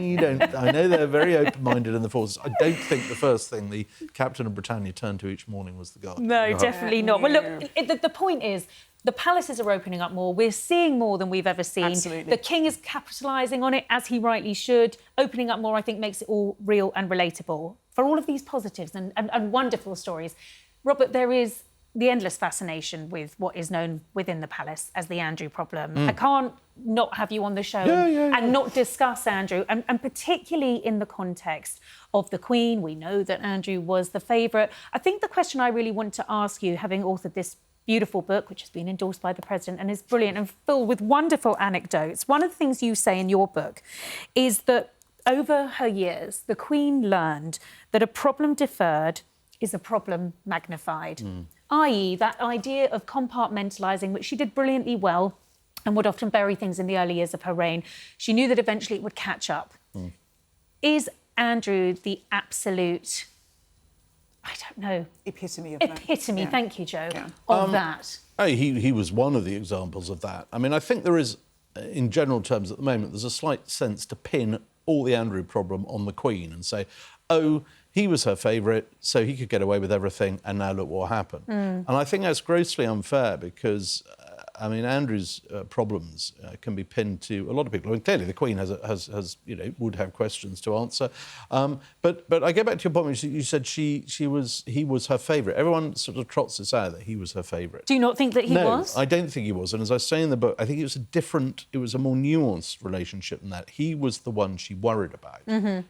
know they're very open-minded in the forces. I don't think the first thing the captain of Britannia turned to each morning was The Guardian. No, definitely not. Well, look, the point is, the palaces are opening up more. We're seeing more than we've ever seen. Absolutely. The King is capitalising on it, as he rightly should. Opening up more, I think, makes it all real and relatable. For all of these positives and wonderful stories, Robert, there is the endless fascination with what is known within the palace as the Andrew problem. I can't not have you on the show and not discuss Andrew, and particularly in the context of the Queen. We know that Andrew was the favourite. I think the question I really want to ask you, having authored this beautiful book, which has been endorsed by the President and is brilliant and filled with wonderful anecdotes. One of the things you say in your book is that over her years, the Queen learned that a problem deferred is a problem magnified, i.e. that idea of compartmentalising, which she did brilliantly well and would often bury things in the early years of her reign. She knew that eventually it would catch up. Is Andrew the absolute, I don't know, Epitome of that. epitome, Yeah. thank you, Joe, Yeah. of that? He was one of the examples of that. I mean, I think there is, in general terms at the moment, there's a slight sense to pin all the Andrew problem on the Queen and say, oh, he was her favourite, so he could get away with everything, and now look what happened. And I think that's grossly unfair because, I mean, Andrew's problems can be pinned to a lot of people. I mean, clearly the Queen would have questions to answer. But I get back to your point. You said he was her favourite. Everyone sort of trots this out that he was her favourite. Do you not think that he was? No, I don't think he was. And as I say in the book, I think it was a more nuanced relationship than that. He was the one she worried about.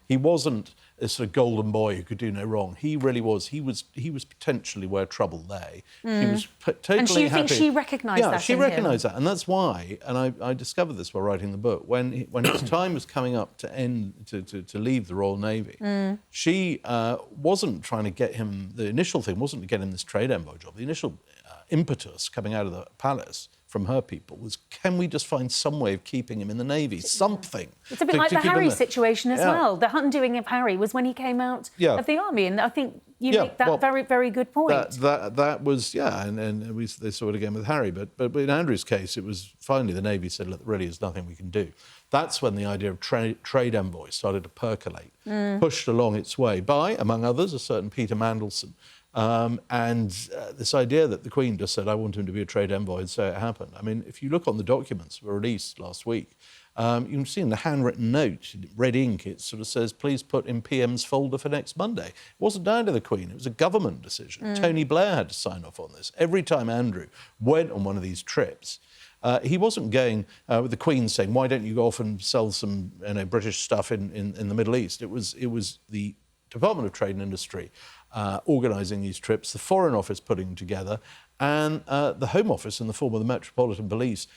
He wasn't a sort of golden boy who could do no wrong. He really was. He was potentially where trouble lay. He was totally And you happy. think she recognised that? Yeah, she recognised that, and that's why. And I discovered this while writing the book. When his time was coming up to end to leave the Royal Navy, she wasn't trying to get him. The initial thing wasn't to get him this trade envoy job. The initial impetus coming out of the palace from her people was, can we just find some way of keeping him in the Navy? Something. It's a bit like the Harry situation as well. The undoing of Harry was when he came out of the army, and I think you make that very, very good point. That was, and they saw it again with Harry. But in Andrew's case, it was finally the Navy said, look, really is nothing we can do. That's when the idea of trade envoys started to percolate, pushed along its way by, among others, a certain Peter Mandelson. This idea that the Queen just said, I want him to be a trade envoy, and so it happened. I mean, if you look on the documents that were released last week, you can see in the handwritten note, in red ink, it sort of says, please put in PM's folder for next Monday. It wasn't down to the Queen, it was a government decision. Tony Blair had to sign off on this. Every time Andrew went on one of these trips, he wasn't going with the Queen saying, why don't you go off and sell some British stuff in the Middle East? It was the Department of Trade and Industry organising these trips, the Foreign Office putting them together, and the Home Office in the form of the Metropolitan Police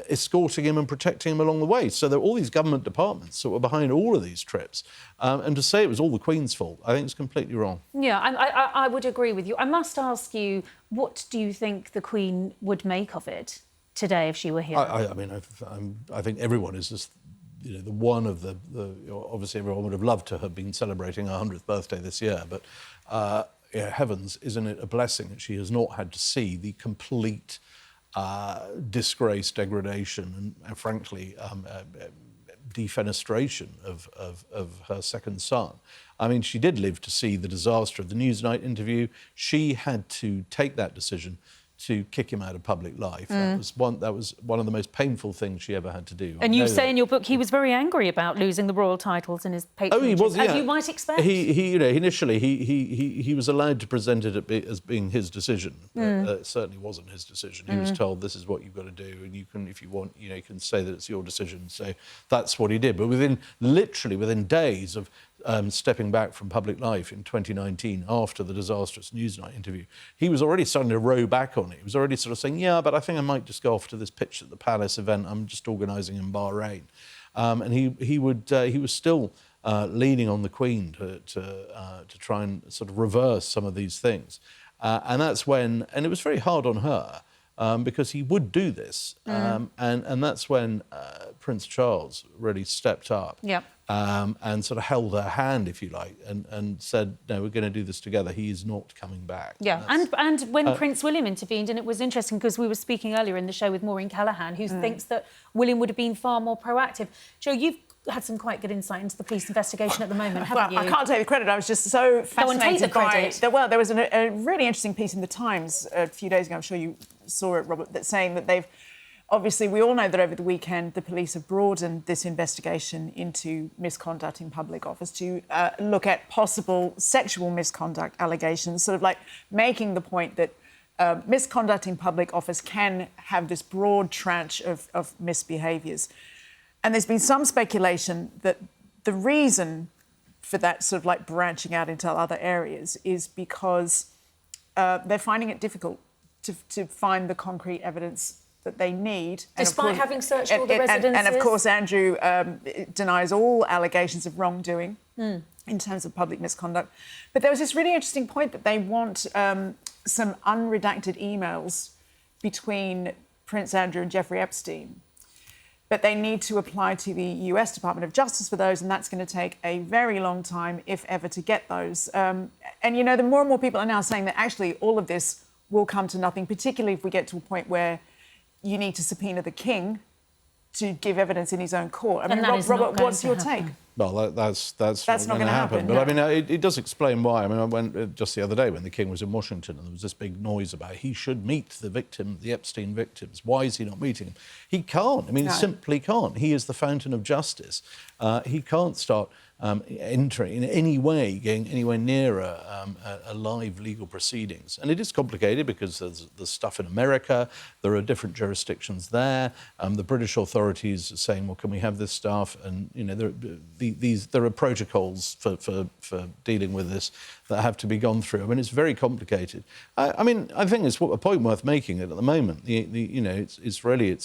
escorting him and protecting him along the way. So there were all these government departments that were behind all of these trips. And to say it was all the Queen's fault, I think it's completely wrong. Yeah, I would agree with you. I must ask you, what do you think the Queen would make of it today if she were here? I think everyone is just... the one of the obviously everyone would have loved to have been celebrating her 100th birthday this year, but heavens, isn't it a blessing that she has not had to see the complete disgrace, degradation, and frankly, defenestration of her second son. I mean, she did live to see the disaster of the Newsnight interview. She had to take that decision to kick him out of public life. That was one of the most painful things she ever had to do. And you say in your book he was very angry about losing the royal titles and his patronage. Oh, he was, as you might expect. Initially he was allowed to present it as being his decision. But, it certainly wasn't his decision. He was told, this is what you've got to do, and you can, if you want, you can say that it's your decision. So that's what he did. But literally within days of stepping back from public life in 2019 after the disastrous Newsnight interview, he was already starting to row back on it. He was already sort of saying, yeah, but I think I might just go off to this pitch at the Palace event I'm just organising in Bahrain. And he was still leaning on the Queen to try and sort of reverse some of these things. And that's when, and it was very hard on her, because he would do this. And that's when Prince Charles really stepped up. Yep. And sort of held her hand, if you like, and said, no, we're going to do this together. He is not coming back. Yeah, and when Prince William intervened, and it was interesting because we were speaking earlier in the show with Maureen Callahan, who thinks that William would have been far more proactive. Jo, you've had some quite good insight into the police investigation at the moment, haven't you? I can't take the credit. I was just so fascinated by... Well, there was a really interesting piece in The Times a few days ago, I'm sure you saw it, Robert, that's saying that they've... Obviously, we all know that over the weekend, the police have broadened this investigation into misconduct in public office to look at possible sexual misconduct allegations, sort of like making the point that misconduct in public office can have this broad tranche of misbehaviours. And there's been some speculation that the reason for that sort of like branching out into other areas is because they're finding it difficult to find the concrete evidence that they need. Despite having searched all the residences. And of course, Andrew denies all allegations of wrongdoing in terms of public misconduct. But there was this really interesting point that they want some unredacted emails between Prince Andrew and Jeffrey Epstein. But they need to apply to the US Department of Justice for those, and that's going to take a very long time, if ever, to get those. And, the more and more people are now saying that actually all of this will come to nothing, particularly if we get to a point where you need to subpoena the king to give evidence in his own court. I And mean, that is not Robert, going what's to your happen. take? Well, that's That's not going gonna to happen. happen, But no. I mean, it does explain why. I mean, I went just the other day when the King was in Washington and there was this big noise about he should meet the victim, the Epstein victims. Why is he not meeting them? He can't. I mean, he simply can't. He is the fountain of justice. He can't start entering in any way, getting anywhere near a live legal proceedings. And it is complicated because there's stuff in America, there are different jurisdictions there. The British authorities are saying, well, can we have this stuff? And, you know, there are protocols for dealing with this that have to be gone through. I mean, it's very complicated. I mean, I think it's a point worth making at the moment. You know, it's really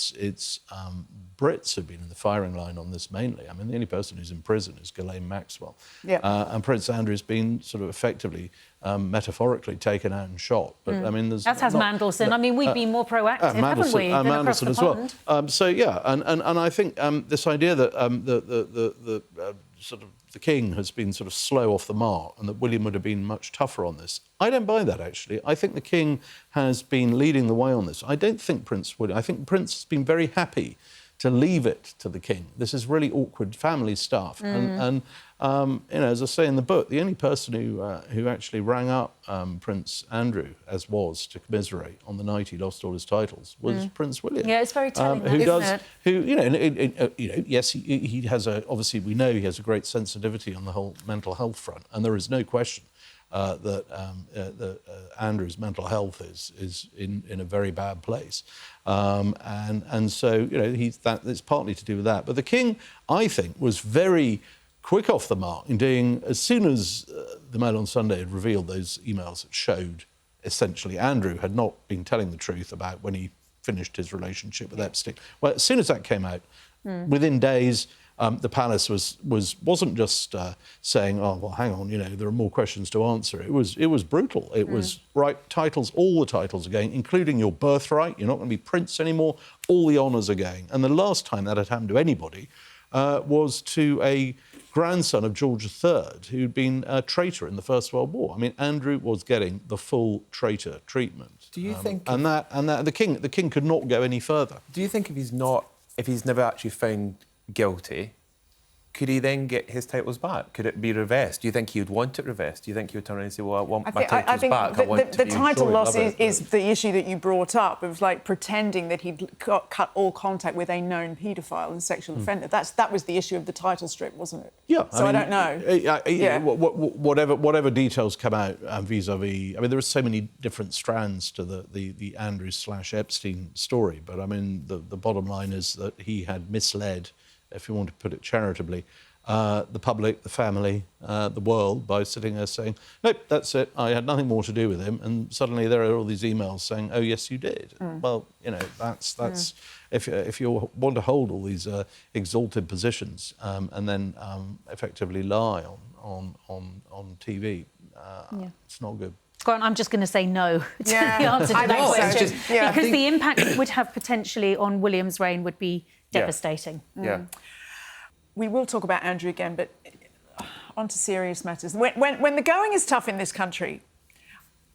Brits have been in the firing line on this mainly. I mean, the only person who's in prison is Ghislaine Maxwell. Yeah. And Prince Andrew's been sort of effectively, metaphorically taken out and shot. But I mean, there's As has Mandelson. I mean, we've been more proactive, haven't we, than across the as pond? well. So yeah, and I think this idea that the sort of the King has been sort of slow off the mark and that William would have been much tougher on this. I don't buy that, actually. I think the King has been leading the way on this. I don't think Prince William... I think Prince has been very happy to leave it to the King. This is really awkward family stuff. And you know, as I say in the book, the only person who actually rang up Prince Andrew, as was, to commiserate on the night he lost all his titles, was Prince William. Yeah, it's very telling, who isn't does, it? who, you know, yes, he has obviously we know he has a great sensitivity on the whole mental health front, and there is no question that Andrew's mental health is in a very bad place, and so you know it's partly to do with that. But the King, I think, was very quick off the mark in doing, as soon as the Mail on Sunday had revealed those emails that showed essentially Andrew had not been telling the truth about when he finished his relationship with Epstein. Well, as soon as that came out, within days. The palace wasn't just saying, "Oh, well, hang on, you know, there are more questions to answer." It was brutal. It was right titles, all the titles again, including your birthright. You're not going to be prince anymore. All the honours again. And the last time that had happened to anybody was to a grandson of George III, who'd been a traitor in the First World War. I mean, Andrew was getting the full traitor treatment. Do you think? And that the king could not go any further. Do you think if he's never actually found guilty, could he then get his titles back? Could it be reversed? Do you think he would want it reversed? Do you think he would turn around and say, well, I want my titles back, I want to the be... title Sure, loss love it. is the issue that you brought up. It was like pretending that he'd cut all contact with a known paedophile and sexual offender. That was the issue of the title strip, wasn't it? Yeah. So I don't know. Whatever details come out vis-a-vis... I mean, there are so many different strands to the Andrews/Epstein story, but, I mean, the bottom line is that he had misled, if you want to put it charitably, the public, the family, the world, by sitting there saying, nope, that's it, I had nothing more to do with him, and suddenly there are all these emails saying, oh, yes, you did. Well, you know, that's if you want to hold all these exalted positions and then effectively lie on TV, it's not good. Grant, I'm just going to say no to the Yeah. answer to I that think so. question. Yeah. Because the impact it would have potentially on William's reign would be devastating. Yeah. We will talk about Andrew again, but on to serious matters. When the going is tough in this country,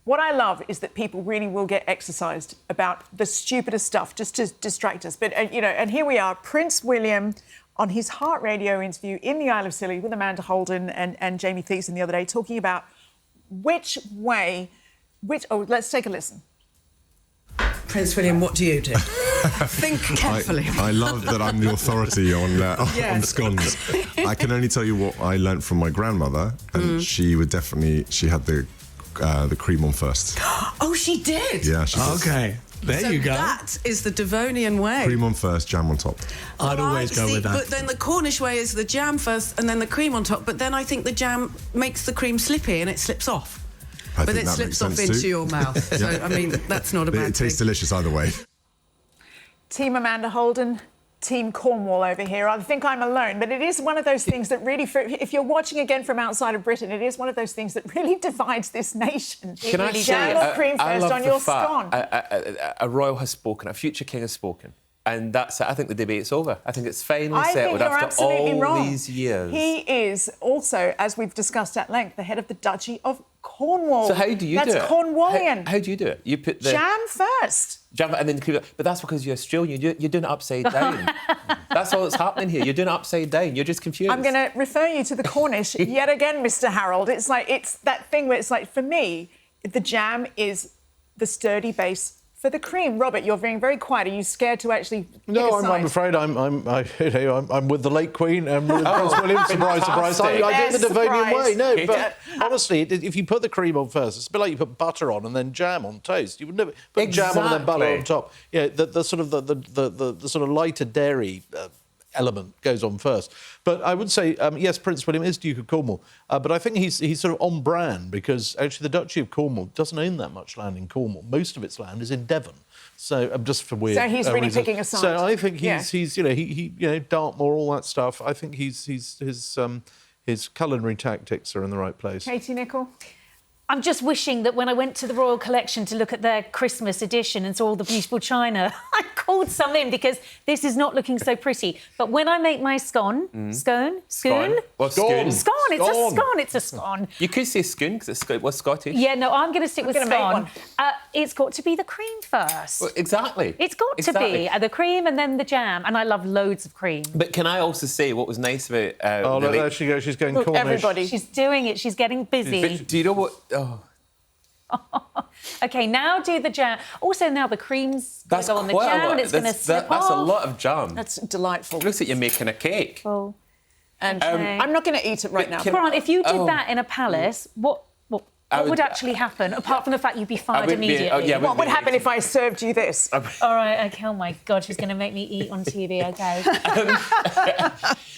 what I love is that people really will get exercised about the stupidest stuff just to distract us. But, you know, and here we are, Prince William on his Heart Radio interview in the Isle of Scilly with Amanda Holden and Jamie Thiessen the other day, talking about let's take a listen. Prince William, what do you do? Think carefully. I love that I'm the authority on scones. I can only tell you what I learnt from my grandmother, and she had the cream on first. Oh, she did? Yeah, she did. Okay, there you go. That is the Devonian way. Cream on first, jam on top. I'd always go with that. But then the Cornish way is the jam first and then the cream on top, but then I think the jam makes the cream slippy and it slips off. I But think it that slips makes off sense into too. your mouth. So, I mean, that's not a bad It tastes thing. delicious either way. Team Amanda Holden, Team Cornwall over here. I think I'm alone, but it is one of those things that really, if you're watching again from outside of Britain, it is one of those things that really divides this nation. Can I say, Jam or cream I first love on the your fact scone. a royal has spoken, a future king has spoken, And that's it. I think the debate's over. I think it's finally I think settled you're after absolutely all wrong. these years. He is also, as we've discussed at length, the head of the Duchy of Cornwall. So how do you do it? That's Cornwallian. How do you do it? You put the Jam first. jam and then the cream. But that's because you're Australian. You're doing it upside down. That's all that's happening here. You're doing it upside down. You're just confused. I'm going to refer you to the Cornish yet again, Mr. Harold. It's that thing where it's like, for me, the jam is the sturdy base for the cream. Robert, you're being very quiet. Are you scared to actually pick a No, side? I'm afraid I'm with the late Queen and with Prince William. Surprise, surprise. I do it the Devonian way. No, but honestly, if you put the cream on first, it's a bit like you put butter on and then jam on toast. You would never put jam on and then butter on top. Yeah, the sort of the sort of lighter dairy element goes on first. But I would say, yes, Prince William is Duke of Cornwall, but I think he's sort of on brand because actually the Duchy of Cornwall doesn't own that much land in Cornwall. Most of its land is in Devon. So just for weird. So he's really reasons. picking a side. So I think he's Dartmoor, all that stuff. I think his culinary tactics are in the right place. Katie Nicholl? I'm just wishing that when I went to the Royal Collection to look at their Christmas edition and saw all the beautiful china, I called some in because this is not looking so pretty. But when I make my scone, scone? Or scone. Scone, it's a scone, it's a scone. You could say scone because it was Scottish. Yeah, no, I'm going to stick with gonna make scone. one. It's got to be the cream first. Well, exactly. It's got to be the cream and then the jam. And I love loads of cream. But can I also say what was nice about... Oh, look, there she goes. She's going Look, Cornish. everybody. She's doing it. She's getting busy. Do you know what... Oh, OK, now do the jam. Also, now the cream's going that's to go on the quite a jam lot. and it's going to slip That's off. a lot of jam. That's delightful. It looks like you're making a cake. Oh. And Okay. I'm not going to eat it right now. can- Grant, if you did that in a palace, what would actually happen, apart from the fact you'd be fired wouldn't be- immediately? yeah, What would happen if I served you this? All right, OK, oh my God, she's going to make me eat on TV, OK.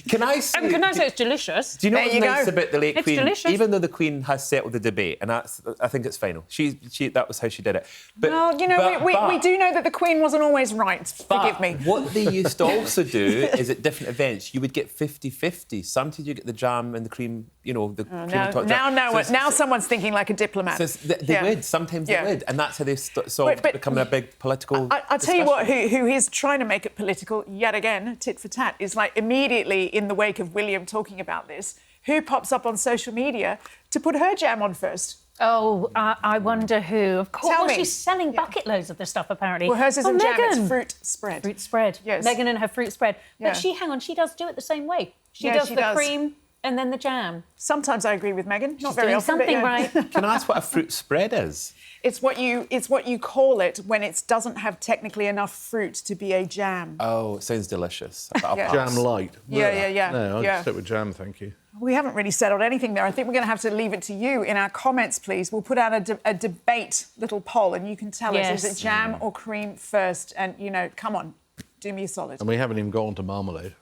Can I say... Can I say it's delicious? Do you know There what's you nice go. about the late It's Queen? delicious. Even though the Queen has settled the debate, and I think it's final. She that was how she did it. But, Well, you know, we do know that the Queen wasn't always right. Forgive me. What they used to also do is at different events, you would get 50-50. Sometimes you get the jam and the cream, the cream on top jam. Now someone's thinking like a diplomat. So they would. Sometimes they would. And that's how they saw it becoming a big political I'll tell you what, discussion. who is trying to make it political yet again, tit for tat, is like immediately in the wake of William talking about this, who pops up on social media to put her jam on first? Oh, I wonder who. Of course, Tell me. she's selling bucket loads of this stuff, apparently. Well, hers isn't jam, it's Meghan. fruit spread. Fruit spread. Yes. Meghan and her fruit spread. Yeah. But she does do it the same way. She Yeah, does she the does. cream and then the jam. Sometimes I agree with Meghan, not She's very doing often. but something yeah. right. Can I ask what a fruit spread is? It's what you call it when it doesn't have technically enough fruit to be a jam. Oh, it sounds delicious. But I'll pass. Jam light. Yeah. No, I'd Yeah. stick with jam, thank you. We haven't really settled anything there. I think we're going to have to leave it to you in our comments, please. We'll put out a debate little poll and you can tell us, is Yes. it jam or cream first? And, come on, do me a solid. And we haven't even got on to marmalade.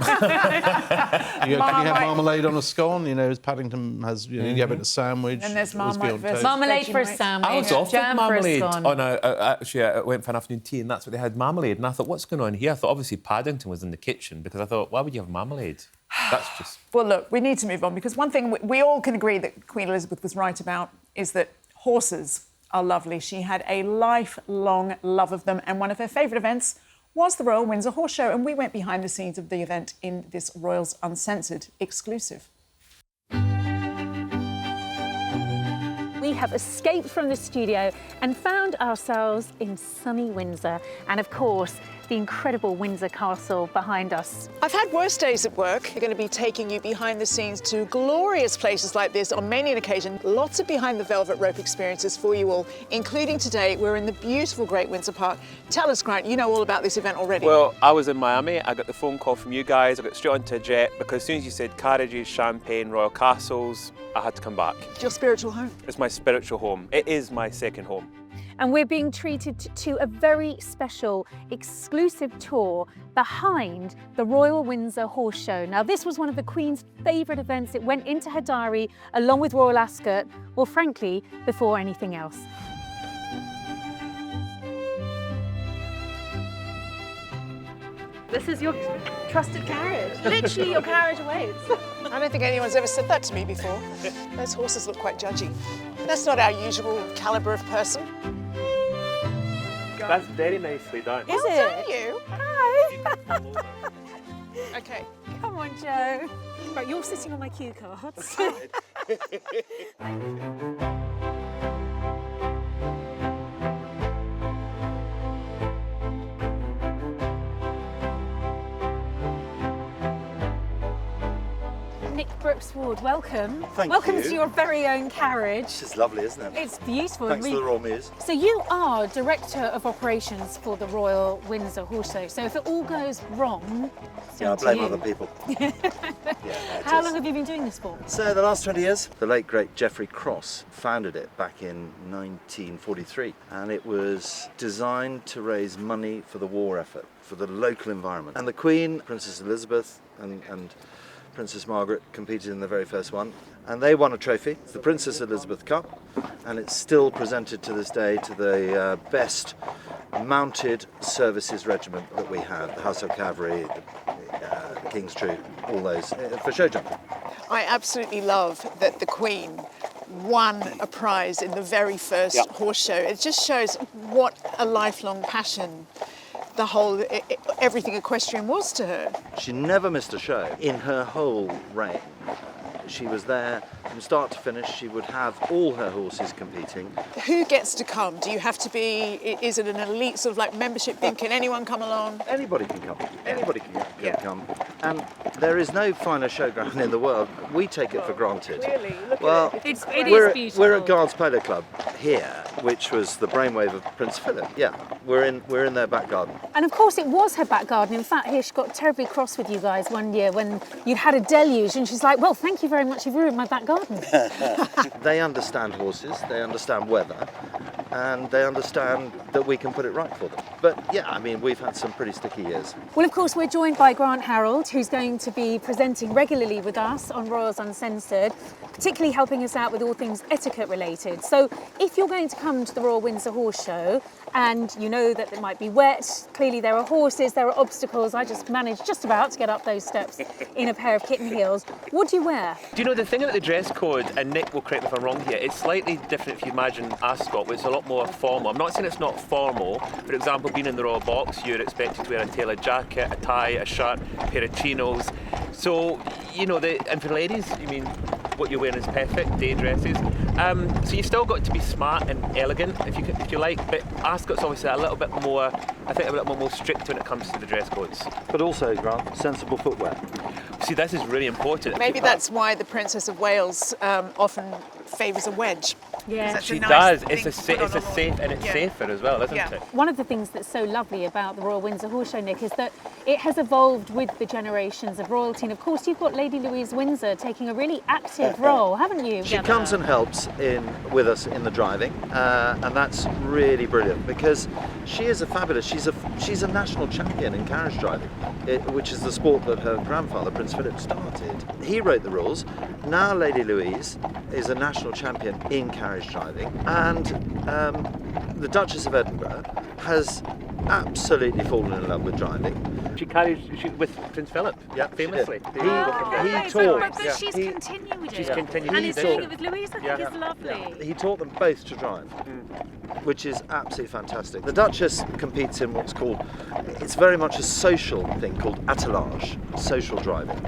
Can you have marmalade on a scone? As Paddington has, you have it in a sandwich. And there's always be Marmite on versus- toast. Marmalade for a Vegemite. sandwich. I was offered jam marmalade for a scone. on actually, I went for an afternoon tea and that's what they had, marmalade. And I thought, what's going on here? I thought, obviously, Paddington was in the kitchen because I thought, why would you have marmalade? That's just... Well, look, we need to move on because one thing we all can agree that Queen Elizabeth was right about is that horses are lovely. She had a lifelong love of them, and one of her favourite events was the Royal Windsor Horse Show, and we went behind the scenes of the event in this Royals Uncensored exclusive. We have escaped from the studio and found ourselves in sunny Windsor. And of course, the incredible Windsor Castle behind us. I've had worse days at work. We're going to be taking you behind the scenes to glorious places like this on many an occasion. Lots of behind the velvet rope experiences for you all, including today. We're in the beautiful Great Windsor Park. Tell us, Grant, you know all about this event already. Well, I was in Miami. I got the phone call from you guys. I got straight onto a jet because as soon as you said cottages, champagne, royal castles, I had to come back. It's your spiritual home. It's my spiritual home. It is my second home. And we're being treated to a very special, exclusive tour behind the Royal Windsor Horse Show. Now, this was one of the Queen's favourite events. It went into her diary along with Royal Ascot, well, frankly, before anything else. This is your trusted carriage, literally your carriage awaits. I don't think anyone's ever said that to me before. Those horses look quite judgy. That's not our usual calibre of person. That's very nicely done. Is Done it? you? Hi. Okay. Come on, Joe. Right, you're sitting on my cue cards. Nick Brooks-Ward, welcome. Welcome to your very own carriage. It's lovely, isn't it? It's beautiful. Thanks to the Royal Mews. So you are Director of Operations for the Royal Windsor Horse Show. So if it all goes wrong, it's Yeah, I down to blame you. other people. How long have you been doing this for? So the last 20 years, the late great Geoffrey Cross founded it back in 1943, and it was designed to raise money for the war effort, for the local environment. And the Queen, Princess Elizabeth and Princess Margaret competed in the very first one, and they won a trophy. It's the Princess Elizabeth Cup, and it's still presented to this day to the best mounted services regiment that we have, the Household Cavalry, the King's Troop, all those, for show jumping. I absolutely love that the Queen won a prize in the very first horse show. It just shows what a lifelong passion the whole, everything equestrian was to her. She never missed a show in her whole reign. She was there from start to finish. She would have all her horses competing. Who gets to come? Do you have to be, is it an elite sort of like membership thing? Can anyone come along? Anybody can come. Anybody can come. And there is no finer showground in the world. We take it for granted. Really? Look Well, at it. It is beautiful. We're at Guards Polo Club here, which was the brainwave of Prince Philip. Yeah, we're in their back garden. And of course it was her back garden. In fact, here she got terribly cross with you guys one year when you'd had a deluge, and she's like, well, thank you very much, you've ruined my back garden. They understand horses, they understand weather, and they understand that we can put it right for them. But yeah, I mean, we've had some pretty sticky years. Well, of course, we're joined by Grant Harold, who's going to be presenting regularly with us on Royals Uncensored, particularly helping us out with all things etiquette related. So if you're going to come to the Royal Windsor Horse Show and you know that it might be wet, clearly there are horses, there are obstacles. I just managed just about to get up those steps in a pair of kitten heels. What do you wear? Do you know the thing about the dress code, and Nick will correct me if I'm wrong here, it's slightly different if you imagine Ascot, where it's a lot more formal. I'm not saying it's not formal. For example, being in the Royal Box, you're expected to wear a tailored jacket, a tie, a shirt, a pair of chinos. So, you know, and for ladies, I mean, what you're wearing is perfect, day dresses. So you've still got to be smart and elegant, if you like, but Ascot's obviously a little bit more, I think a little more strict when it comes to the dress codes. But also, Grant, sensible footwear. See, this is really important. Maybe that's why the Princess of Wales often favours a wedge. Yeah. She does. It's safe and it's safer as well, isn't it? One of the things that's so lovely about the Royal Windsor Horse Show, Nick, is that it has evolved with the generations of royalty. And of course, you've got Lady Louise Windsor taking a really active role, haven't you? She comes and helps with us in the driving, and that's really brilliant because she is a fabulous. She's a national champion in carriage driving, which is the sport that her grandfather Prince Philip started. He wrote the rules. Now Lady Louise is a national champion in carriage driving, and the Duchess of Edinburgh has absolutely fallen in love with driving. She carried with Prince Philip, famously. He taught. But she's continued it. She's continued And it. he's doing it with Louise, I think is lovely. He taught them both to drive, which is absolutely fantastic. The Duchess competes in what's called, it's very much a social thing called attelage, social driving.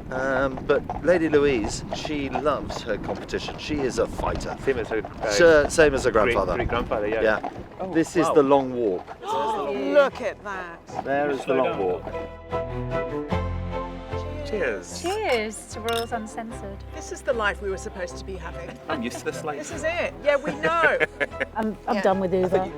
But Lady Louise, she loves her competition. She is a fighter. Same as her, Same as her grandfather. Great-grandfather, Yeah. Oh, This is wow. the long walk. Look at that. There is the long walk. Cheers. Cheers to Royals Uncensored. This is the life we were supposed to be having. I'm used to this life. This is it. Yeah, we know. I'm Yeah. done with Uber.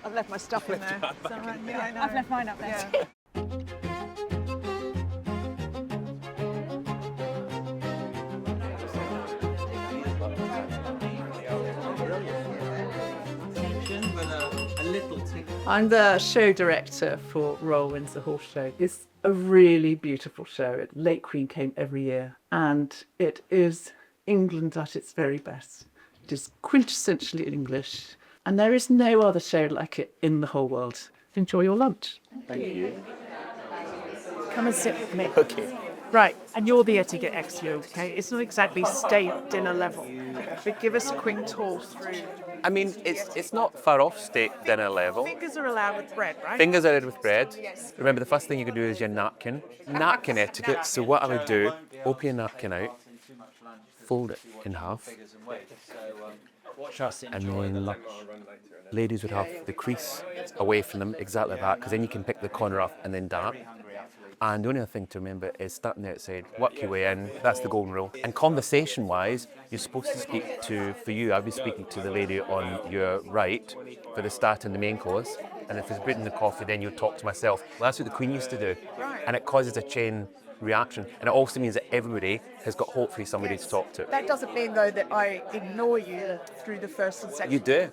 I've left my stuff in there. Is that right? Yeah, I know. I've left mine up there. Yeah. I'm the show director for Royal Windsor Horse Show. It's a really beautiful show. Late Queen came every year, and it is England at its very best. It is quintessentially English, and there is no other show like it in the whole world. Enjoy your lunch. Thank you. Come and sit with me. Okay. Right, and you're the etiquette expert, okay? It's not exactly state dinner level, but give us a quick tour through. I mean, it's not far off state dinner level. Fingers are allowed with bread, right? Fingers are allowed with bread. Remember, the first thing you can do is your napkin. Napkin etiquette. So what I would do, open your napkin out, fold it in half, and then ladies would have the crease away from them, exactly like that, because then you can pick the corner off and then dab. And the only other thing to remember is starting outside, work your way in, that's the golden rule. And conversation-wise, you're supposed to speak to, for you, I'll be speaking to the lady on your right for the start and the main course. And if it's brewing the coffee, then you'll talk to myself. Well, that's what the Queen used to do. And it causes a chain reaction. And it also means that everybody has got hopefully somebody to talk to. That doesn't mean, though, that I ignore you through the first and second. You do.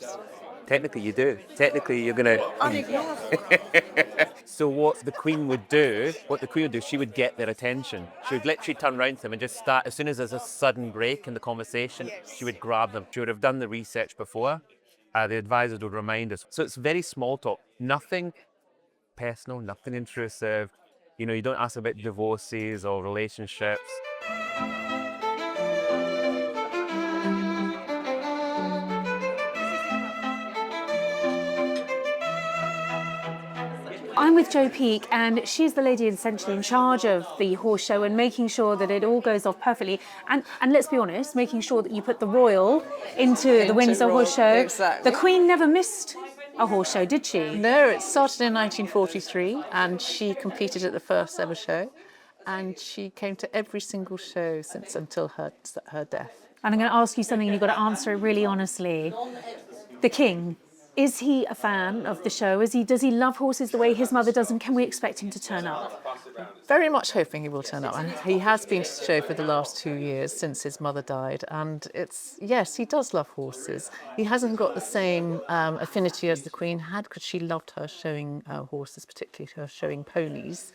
Technically, you do. Technically, you're going to... Unignorable. So what the Queen would do, she would get their attention. She would literally turn around to them and just start, as soon as there's a sudden break in the conversation, she would grab them. She would have done the research before. The advisors would remind us. So it's very small talk. Nothing personal, nothing intrusive. You know, you don't ask about divorces or relationships. I'm with Jo Peake, and she's the lady essentially in charge of the horse show and making sure that it all goes off perfectly. And let's be honest, making sure that you put the Royal into the Windsor Horse Show. Exactly. The Queen never missed a horse show, did she? No, it started in 1943, and she competed at the first ever show, and she came to every single show until her death. And I'm going to ask you something, and you've got to answer it really honestly. The King, is he a fan of the show? Does he love horses the way his mother does, and can we expect him to turn up? Very much hoping he will turn up, and he has been to the show for the last 2 years since his mother died, and yes, he does love horses. He hasn't got the same affinity as the Queen had, because she loved her showing horses, particularly her showing ponies.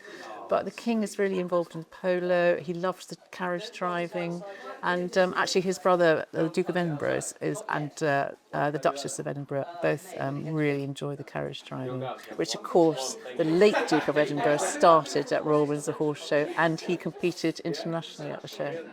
But the King is really involved in polo. He loves the carriage driving, and actually his brother, the Duke of Edinburgh, and the Duchess of Edinburgh both really enjoy the carriage driving, which of course the late Duke of Edinburgh started at Royal Windsor Horse Show, and he competed internationally at the show.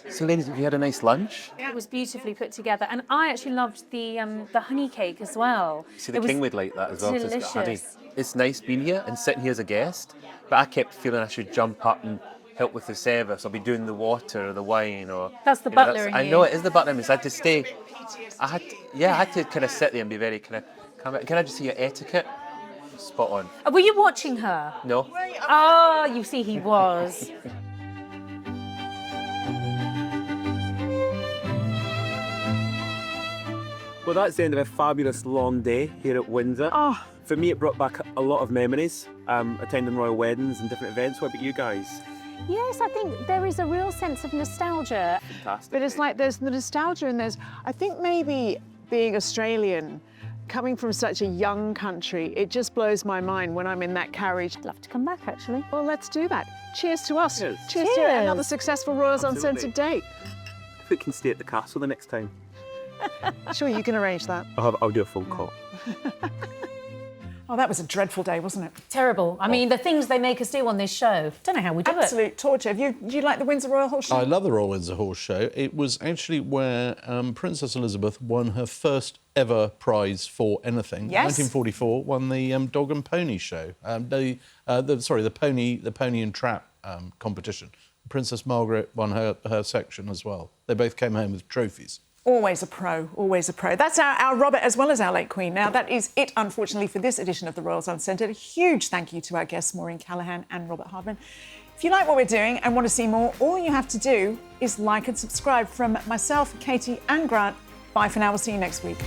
So ladies, have you had a nice lunch? It was beautifully put together, and I actually loved the honey cake as well. See, the King would like that as well, because it's got honey. Delicious. It's nice being here and sitting here as a guest, but I kept feeling I should jump up and help with the service, or be doing the water or the wine, or... That's the butler in I you. know, it is the butler in me, so I had to stay. I had to kind of sit there and be very kind of... Can I just see your etiquette? Spot on. Were you watching her? No? Oh, you see, he was. Well, that's the end of a fabulous long day here at Windsor. Oh. For me, it brought back a lot of memories, attending royal weddings and different events. What about you guys? Yes, I think there is a real sense of nostalgia. Fantastic. But it's like there's the nostalgia, and I think maybe being Australian, coming from such a young country, it just blows my mind when I'm in that carriage. I'd love to come back, actually. Well, let's do that. Cheers to us. Cheers. Cheers to another successful Royals Uncensored day. If we can stay at the castle the next time. Sure, you can arrange that. I'll do a full call. Oh, that was a dreadful day, wasn't it? Terrible. I mean, the things they make us do on this show. Don't know how we do it. Absolute torture. Do you like the Windsor Royal Horse Show? I love the Royal Windsor Horse Show. It was actually where Princess Elizabeth won her first ever prize for anything. Yes. 1944, won the Dog and Pony Show. The Pony and Trap competition. Princess Margaret won her section as well. They both came home with trophies. Always a pro, always a pro. That's our Robert as well as our late Queen. Now, that is it, unfortunately, for this edition of the Royals Uncensored. A huge thank you to our guests, Maureen, Callahan and Robert Hardman. If you like what we're doing and want to see more, all you have to do is like and subscribe. From myself, Katie and Grant, bye for now. We'll see you next week.